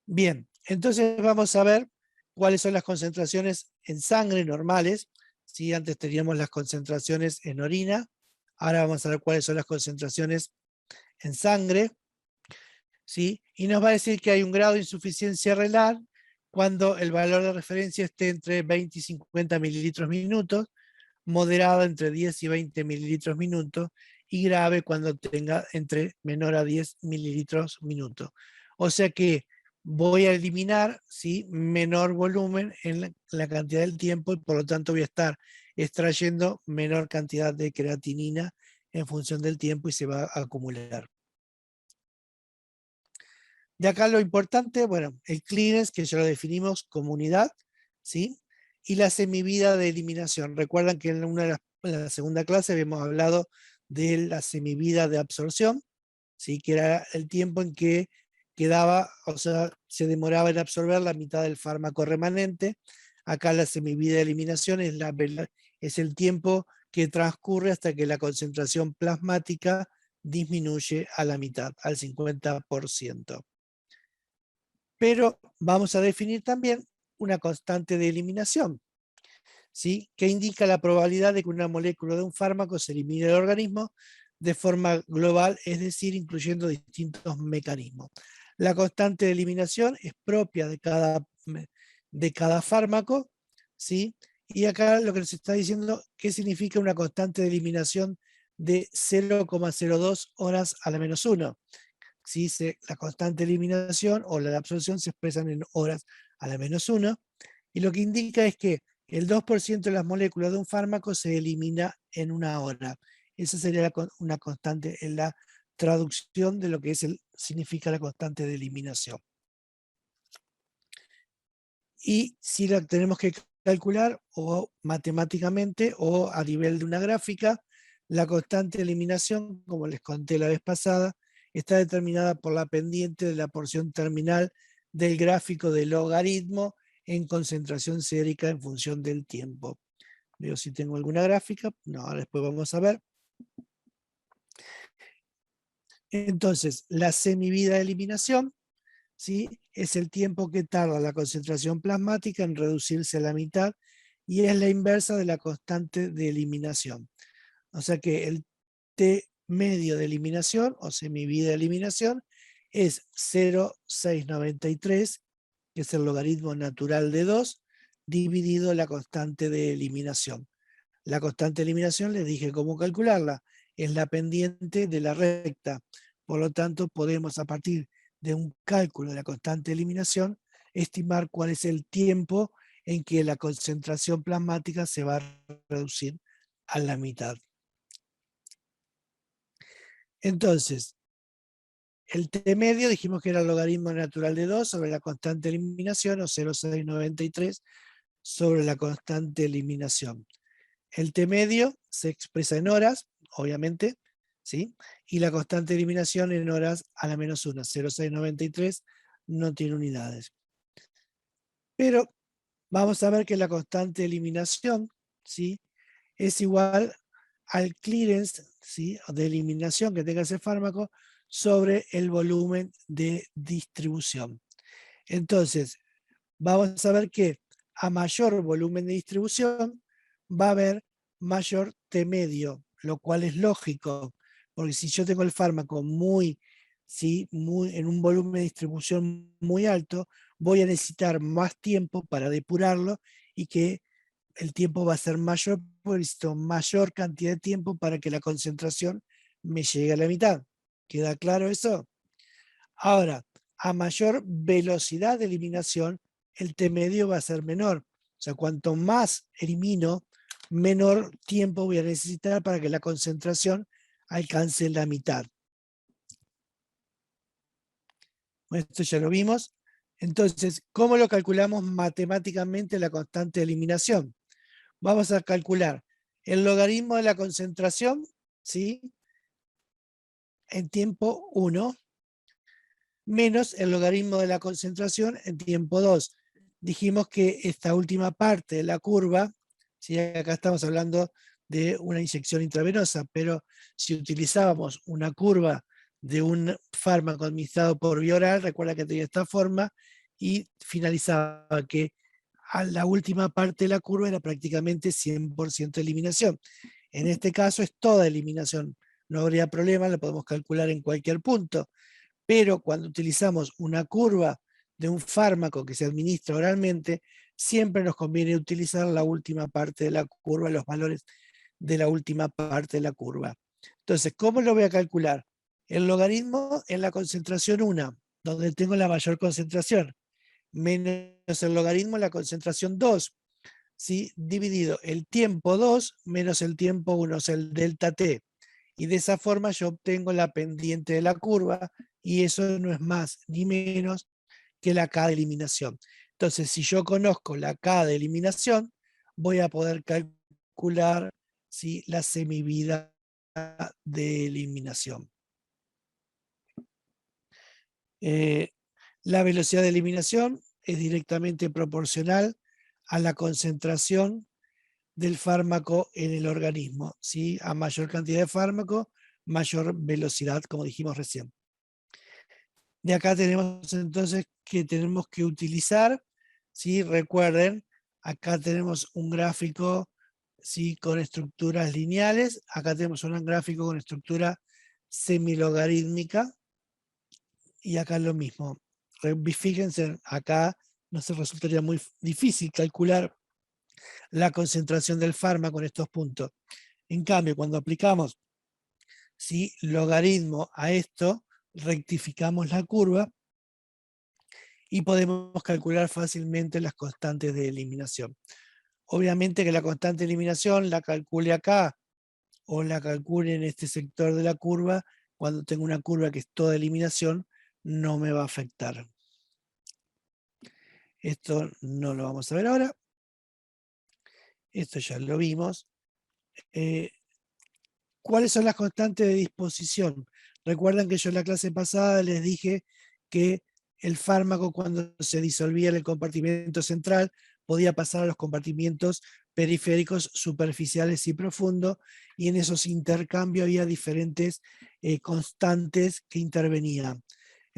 Bien, entonces vamos a ver cuáles son las concentraciones en sangre normales, ¿sí? Antes teníamos las concentraciones en orina, ahora vamos a ver cuáles son las concentraciones en sangre, ¿sí? Y nos va a decir que hay un grado de insuficiencia renal cuando el valor de referencia esté entre 20 y 50 mililitros minutos, moderada entre 10 y 20 mililitros minutos, y grave cuando tenga entre menor a 10 mililitros minutos. O sea que voy a eliminar, ¿sí?, menor volumen en la cantidad del tiempo, y por lo tanto voy a estar extrayendo menor cantidad de creatinina en función del tiempo y se va a acumular. De acá lo importante, bueno, el clearance, que ya lo definimos como unidad, ¿sí? Y la semivida de eliminación. Recuerdan que en la segunda clase habíamos hablado de la semivida de absorción, ¿sí?, que era el tiempo en que quedaba, o sea, se demoraba en absorber la mitad del fármaco remanente. Acá la semivida de eliminación es el tiempo que transcurre hasta que la concentración plasmática disminuye a la mitad, al 50%. Pero vamos a definir también una constante de eliminación, ¿sí?, que indica la probabilidad de que una molécula de un fármaco se elimine del organismo de forma global, es decir, incluyendo distintos mecanismos. La constante de eliminación es propia de cada fármaco, ¿sí? Y acá lo que nos está diciendo, ¿qué significa una constante de eliminación de 0,02 horas a la menos 1? ¿Sí? La constante de eliminación o la de absorción se expresan en horas a la menos 1, y lo que indica es que el 2% de las moléculas de un fármaco se elimina en una hora. Esa sería una constante en la traducción de lo que significa la constante de eliminación. Y si la tenemos que calcular o matemáticamente o a nivel de una gráfica, la constante de eliminación, como les conté la vez pasada, está determinada por la pendiente de la porción terminal del gráfico del logaritmo en concentración sérica en función del tiempo. Veo si tengo alguna gráfica. No, ahora después vamos a ver. Entonces, la semivida de eliminación, ¿sí?, es el tiempo que tarda la concentración plasmática en reducirse a la mitad, y es la inversa de la constante de eliminación. O sea que el T medio de eliminación o semivida de eliminación es 0,693, que es el logaritmo natural de 2, dividido la constante de eliminación. La constante de eliminación, les dije cómo calcularla, es la pendiente de la recta. Por lo tanto, podemos, a partir de un cálculo de la constante de eliminación, estimar cuál es el tiempo en que la concentración plasmática se va a reducir a la mitad. Entonces, el T medio dijimos que era el logaritmo natural de 2 sobre la constante de eliminación, o 0,693 sobre la constante de eliminación. El T medio se expresa en horas, obviamente, ¿sí? Y la constante de eliminación en horas a la menos 1, 0,693, no tiene unidades. Pero vamos a ver que la constante de eliminación, ¿sí?, es igual al clearance, ¿sí?, de eliminación que tenga ese fármaco sobre el volumen de distribución. Entonces, vamos a ver que a mayor volumen de distribución va a haber mayor T medio, lo cual es lógico, porque si yo tengo el fármaco en un volumen de distribución muy alto, voy a necesitar más tiempo para depurarlo y que el tiempo va a ser mayor, porque necesito mayor cantidad de tiempo para que la concentración me llegue a la mitad. ¿Queda claro eso? Ahora, a mayor velocidad de eliminación, el T medio va a ser menor. O sea, cuanto más elimino, menor tiempo voy a necesitar para que la concentración alcance la mitad. Bueno, esto ya lo vimos. Entonces, ¿cómo lo calculamos matemáticamente la constante de eliminación? Vamos a calcular el logaritmo de la concentración, ¿sí?, en tiempo 1, menos el logaritmo de la concentración en tiempo 2. Dijimos que esta última parte de la curva, ¿sí?, acá estamos hablando de una inyección intravenosa, pero si utilizábamos una curva de un fármaco administrado por vía oral, recuerda que tenía esta forma, y finalizaba que a la última parte de la curva era prácticamente 100% eliminación. En este caso es toda eliminación, no habría problema, lo podemos calcular en cualquier punto. Pero cuando utilizamos una curva de un fármaco que se administra oralmente, siempre nos conviene utilizar la última parte de la curva, los valores de la última parte de la curva. Entonces, ¿cómo lo voy a calcular? El logaritmo en la concentración 1, donde tengo la mayor concentración, menos el logaritmo en la concentración 2, ¿sí?, dividido el tiempo 2 menos el tiempo 1, o sea, el delta T. Y de esa forma yo obtengo la pendiente de la curva, y eso no es más ni menos que la K de eliminación. Entonces, si yo conozco la K de eliminación, voy a poder calcular, ¿sí?, la semivida de eliminación. La velocidad de eliminación es directamente proporcional a la concentración del fármaco en el organismo, ¿sí? A mayor cantidad de fármaco, mayor velocidad, como dijimos recién. De acá tenemos entonces que tenemos que utilizar, ¿sí? Recuerden, acá tenemos un gráfico, ¿sí?, con estructuras lineales, acá tenemos un gráfico con estructura semilogarítmica, y acá lo mismo. Fíjense, acá no se resultaría muy difícil calcular la concentración del fármaco en estos puntos. En cambio, cuando aplicamos, ¿sí?, logaritmo a esto, rectificamos la curva y podemos calcular fácilmente las constantes de eliminación. Obviamente que la constante de eliminación la calcule acá o la calcule en este sector de la curva, cuando tengo una curva que es toda eliminación, no me va a afectar. Esto no lo vamos a ver ahora. Esto ya lo vimos. ¿Cuáles son las constantes de disposición? Recuerdan que yo en la clase pasada les dije que el fármaco, cuando se disolvía en el compartimento central, podía pasar a los compartimientos periféricos superficiales y profundos, y en esos intercambios había diferentes constantes que intervenían.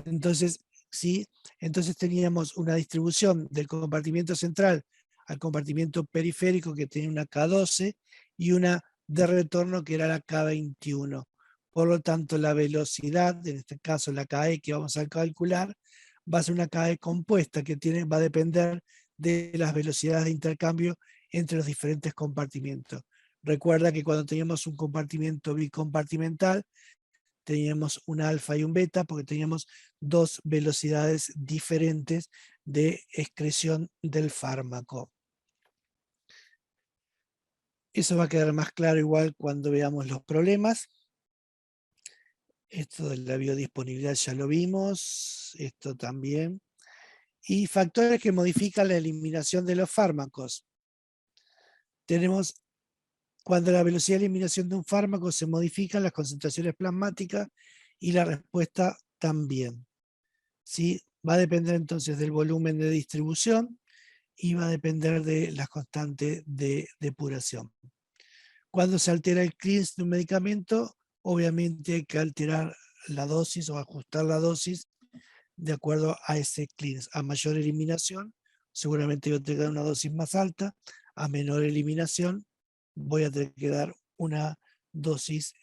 Entonces, ¿sí?, entonces teníamos una distribución del compartimento central al compartimento periférico que tenía una K12 y una de retorno que era la K21. Por lo tanto, la velocidad, en este caso la KE que vamos a calcular, va a ser una KE compuesta que va a depender de las velocidades de intercambio entre los diferentes compartimentos. Recuerda que cuando teníamos un compartimento bicompartimental, teníamos un alfa y un beta, porque teníamos dos velocidades diferentes de excreción del fármaco. Eso va a quedar más claro igual cuando veamos los problemas. Esto de la biodisponibilidad ya lo vimos, esto también. Y factores que modifican la eliminación de los fármacos. Tenemos, cuando la velocidad de eliminación de un fármaco se modifican las concentraciones plasmáticas y la respuesta también. ¿Sí? Va a depender entonces del volumen de distribución y va a depender de las constantes de depuración. Cuando se altera el clearance de un medicamento, obviamente hay que alterar la dosis o ajustar la dosis de acuerdo a ese clearance. A mayor eliminación, seguramente voy a tener que dar una dosis más alta. A menor eliminación, voy a tener que dar una dosis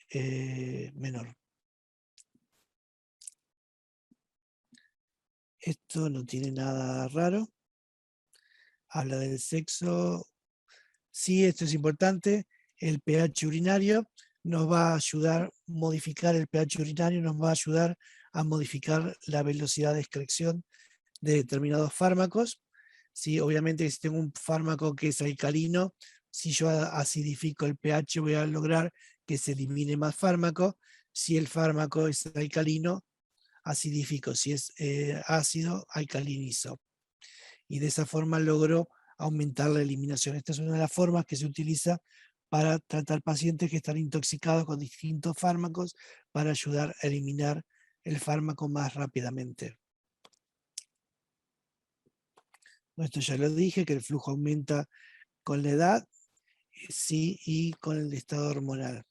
menor. Esto no tiene nada raro. Habla del sexo. Sí, esto es importante. El pH urinario nos va a ayudar, modificar el pH urinario nos va a ayudar a modificar la velocidad de excreción de determinados fármacos. Sí, obviamente si tengo un fármaco que es alcalino, si yo acidifico el pH voy a lograr que se elimine más fármaco. Si el fármaco es alcalino, acidifico. Si es ácido, alcalinizo. Y de esa forma logro aumentar la eliminación. Esta es una de las formas que se utiliza para tratar pacientes que están intoxicados con distintos fármacos para ayudar a eliminar el fármaco más rápidamente. Esto ya lo dije, que el flujo aumenta con la edad, sí, y con el estado hormonal.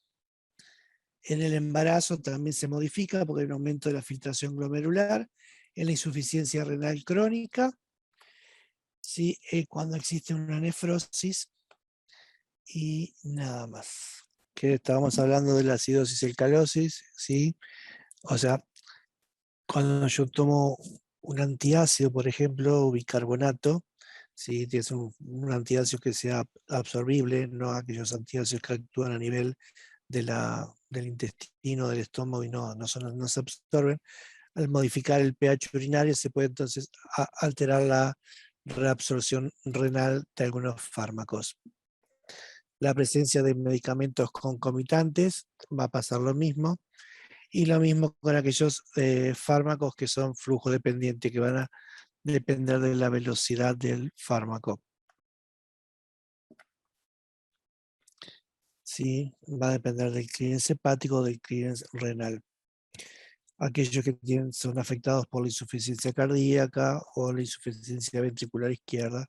En el embarazo también se modifica porque hay un aumento de la filtración glomerular, en la insuficiencia renal crónica, sí, cuando existe una nefrosis y nada más. Que estábamos hablando de la acidosis y alcalosis, ¿sí? O sea, cuando yo tomo un antiácido, por ejemplo, bicarbonato, ¿sí? Es un antiácido que sea absorbible, no aquellos antiácidos que actúan a nivel del intestino, del estómago y no se absorben. Al modificar el pH urinario se puede entonces alterar la reabsorción renal de algunos fármacos. La presencia de medicamentos concomitantes va a pasar lo mismo. Y lo mismo con aquellos fármacos que son flujo dependiente, que van a depender de la velocidad del fármaco. Sí, va a depender del clearance hepático o del clearance renal. Aquellos que son afectados por la insuficiencia cardíaca o la insuficiencia ventricular izquierda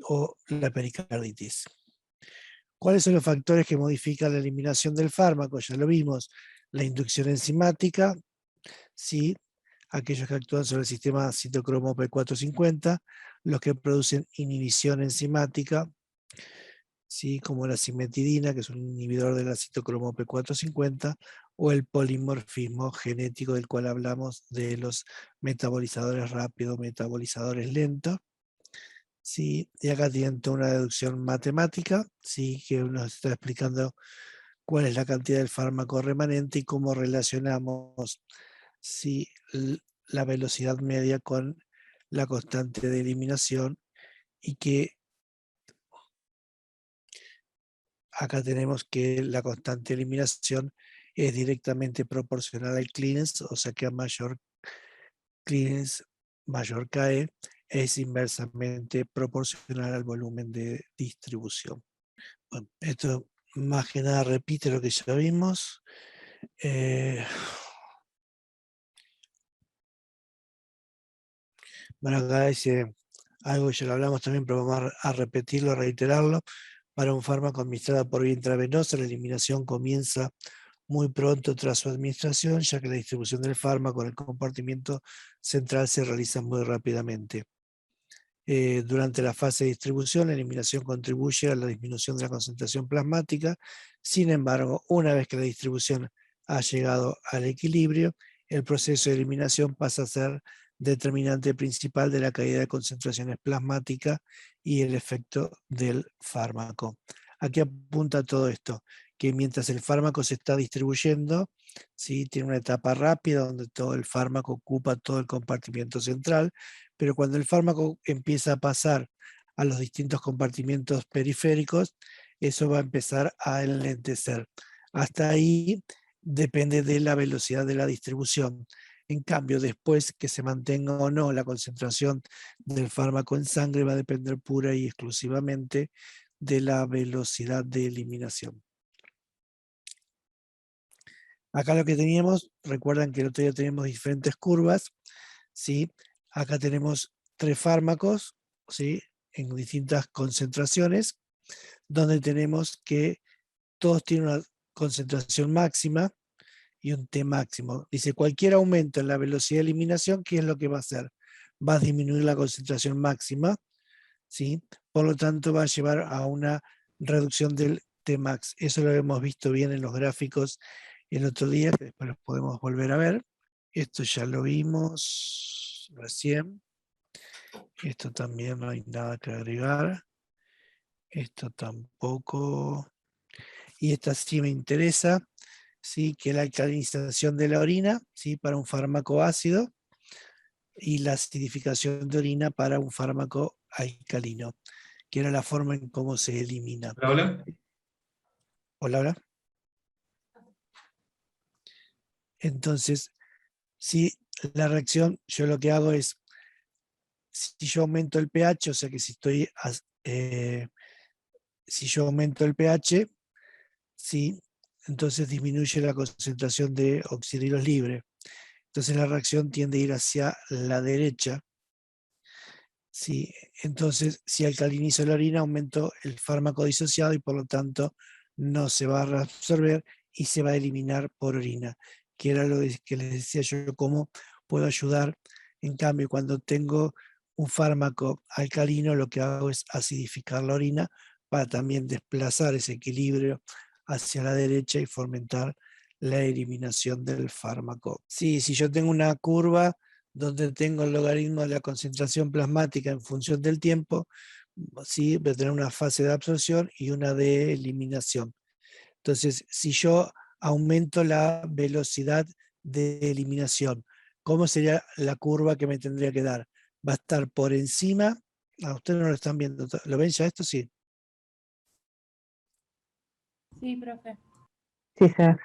o la pericarditis. ¿Cuáles son los factores que modifican la eliminación del fármaco? Ya lo vimos, la inducción enzimática, sí, aquellos que actúan sobre el sistema citocromo P450, los que producen inhibición enzimática, ¿sí? Como la cimetidina, que es un inhibidor de la citocromo P450, o el polimorfismo genético del cual hablamos de los metabolizadores rápidos, metabolizadores lentos. ¿Sí? Y acá tienen toda una deducción matemática, ¿sí? Que nos está explicando cuál es la cantidad del fármaco remanente y cómo relacionamos, ¿sí?, la velocidad media con la constante de eliminación, y que acá tenemos que la constante de eliminación es directamente proporcional al clearance, o sea que a mayor clearance, mayor KE, es inversamente proporcional al volumen de distribución. Bueno, esto más que nada repite lo que ya vimos. Bueno, acá dice algo que ya lo hablamos también, pero vamos a repetirlo, a reiterarlo. Para un fármaco administrado por vía intravenosa, la eliminación comienza muy pronto tras su administración, ya que la distribución del fármaco en el compartimiento central se realiza muy rápidamente. Durante la fase de distribución, la eliminación contribuye a la disminución de la concentración plasmática. Sin embargo, una vez que la distribución ha llegado al equilibrio, el proceso de eliminación pasa a ser determinante principal de la caída de concentraciones plasmáticas y el efecto del fármaco. Aquí apunta todo esto, que mientras el fármaco se está distribuyendo, ¿sí?, tiene una etapa rápida donde todo el fármaco ocupa todo el compartimiento central, pero cuando el fármaco empieza a pasar a los distintos compartimentos periféricos, eso va a empezar a enlentecer. Hasta ahí depende de la velocidad de la distribución. En cambio, después que se mantenga o no la concentración del fármaco en sangre, va a depender pura y exclusivamente de la velocidad de eliminación. Acá lo que teníamos, recuerdan que el otro día teníamos diferentes curvas, ¿sí? Acá tenemos 3 fármacos, ¿sí?, en distintas concentraciones. donde tenemos que todos tienen una concentración máxima y un T máximo. Dice, cualquier aumento en la velocidad de eliminación, ¿qué es lo que va a hacer? Va a disminuir la concentración máxima, ¿sí? Por lo tanto, va a llevar a una reducción del Tmax. Eso lo hemos visto bien en los gráficos el otro día, que después los podemos volver a ver. Esto ya lo vimos recién. Esto también no hay nada que agregar. Esto tampoco. Y esta sí me interesa, ¿sí? Que la alcalinización de la orina, ¿sí? Para un fármaco ácido y la acidificación de orina para un fármaco alcalino, que era la forma en cómo se elimina. Hola. Hola, hola. Entonces, si la reacción, yo lo que hago es, si yo aumento el pH, o sea que si yo aumento el pH, ¿sí? Entonces disminuye la concentración de oxígenos libres. Entonces la reacción tiende a ir hacia la derecha. ¿Sí? Entonces, si alcalinizo la orina, aumento el fármaco disociado y por lo tanto no se va a reabsorber y se va a eliminar por orina, que era lo que les decía yo, cómo puedo ayudar. En cambio, cuando tengo un fármaco alcalino, lo que hago es acidificar la orina para también desplazar ese equilibrio hacia la derecha y fomentar la eliminación del fármaco. Sí, si yo tengo una curva donde tengo el logaritmo de la concentración plasmática en función del tiempo, sí, voy a tener una fase de absorción y una de eliminación. Entonces, si yo aumento la velocidad de eliminación, ¿cómo sería la curva que me tendría que dar? Va a estar por encima, ustedes no lo están viendo, ¿lo ven ya esto? Sí. Sí, profe. Sí, sir.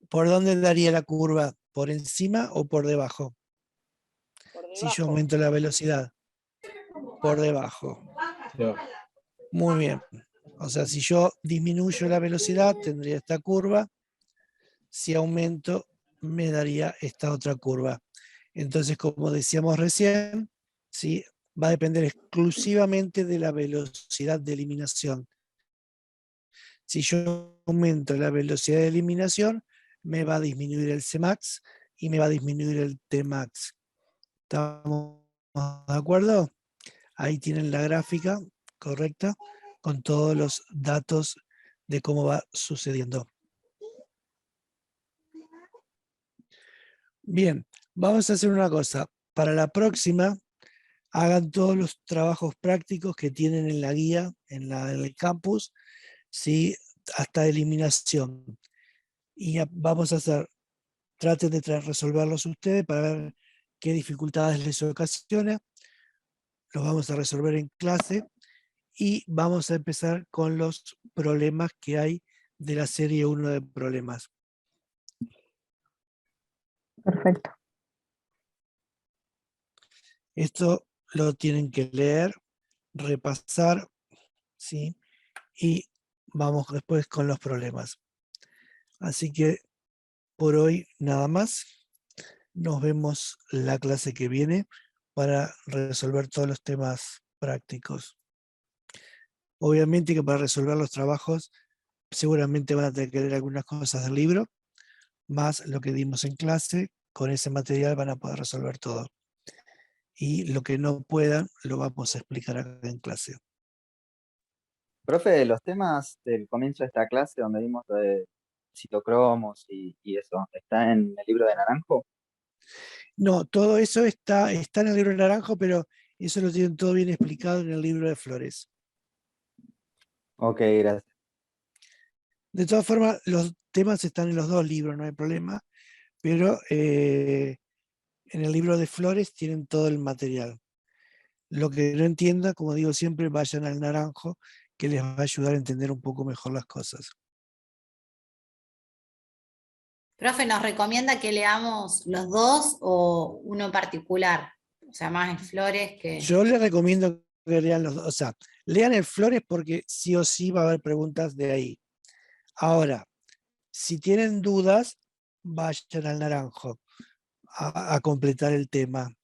¿Por dónde daría la curva? ¿Por encima o por debajo? Por Si yo debajo. aumento la velocidad. Por debajo. Muy bien. O sea, si yo disminuyo la velocidad, tendría esta curva. Si aumento, me daría esta otra curva. Entonces, como decíamos recién, ¿sí? Va a depender exclusivamente de la velocidad de eliminación. Si yo aumento la velocidad de eliminación, me va a disminuir el Cmax y me va a disminuir el Tmax. ¿Estamos de acuerdo? Ahí tienen la gráfica correcta con todos los datos de cómo va sucediendo. Bien, vamos a hacer una cosa. Para la próxima, hagan todos los trabajos prácticos que tienen en la guía, en el campus, ¿sí? Hasta eliminación. Y vamos a hacer, traten de resolverlos ustedes para ver qué dificultades les ocasiona. Los vamos a resolver en clase y vamos a empezar con los problemas que hay de la serie 1 de problemas. Perfecto. Esto lo tienen que leer, repasar, ¿sí? Y vamos después con los problemas. Así que por hoy nada más. Nos vemos la clase que viene para resolver todos los temas prácticos. Obviamente que para resolver los trabajos seguramente van a tener que leer algunas cosas del libro, más lo que dimos en clase. Con ese material van a poder resolver todo. Y lo que no puedan lo vamos a explicar acá en clase. Profe, los temas del comienzo de esta clase donde vimos lo de citocromos y eso, ¿está en el libro de Naranjo? No, todo eso está en el libro de Naranjo, pero eso lo tienen todo bien explicado en el libro de Flores. Ok, gracias. De todas formas, los temas están en los dos libros, no hay problema, pero en el libro de Flores tienen todo el material. Lo que no entienda, como digo siempre, vayan al Naranjo, que les va a ayudar a entender un poco mejor las cosas. Profe, ¿nos recomienda que leamos los dos o uno en particular? O sea, más en Flores que... Yo les recomiendo que lean los dos, o sea, lean el Flores porque sí o sí va a haber preguntas de ahí. Ahora, si tienen dudas, vayan al Naranjo a completar el tema.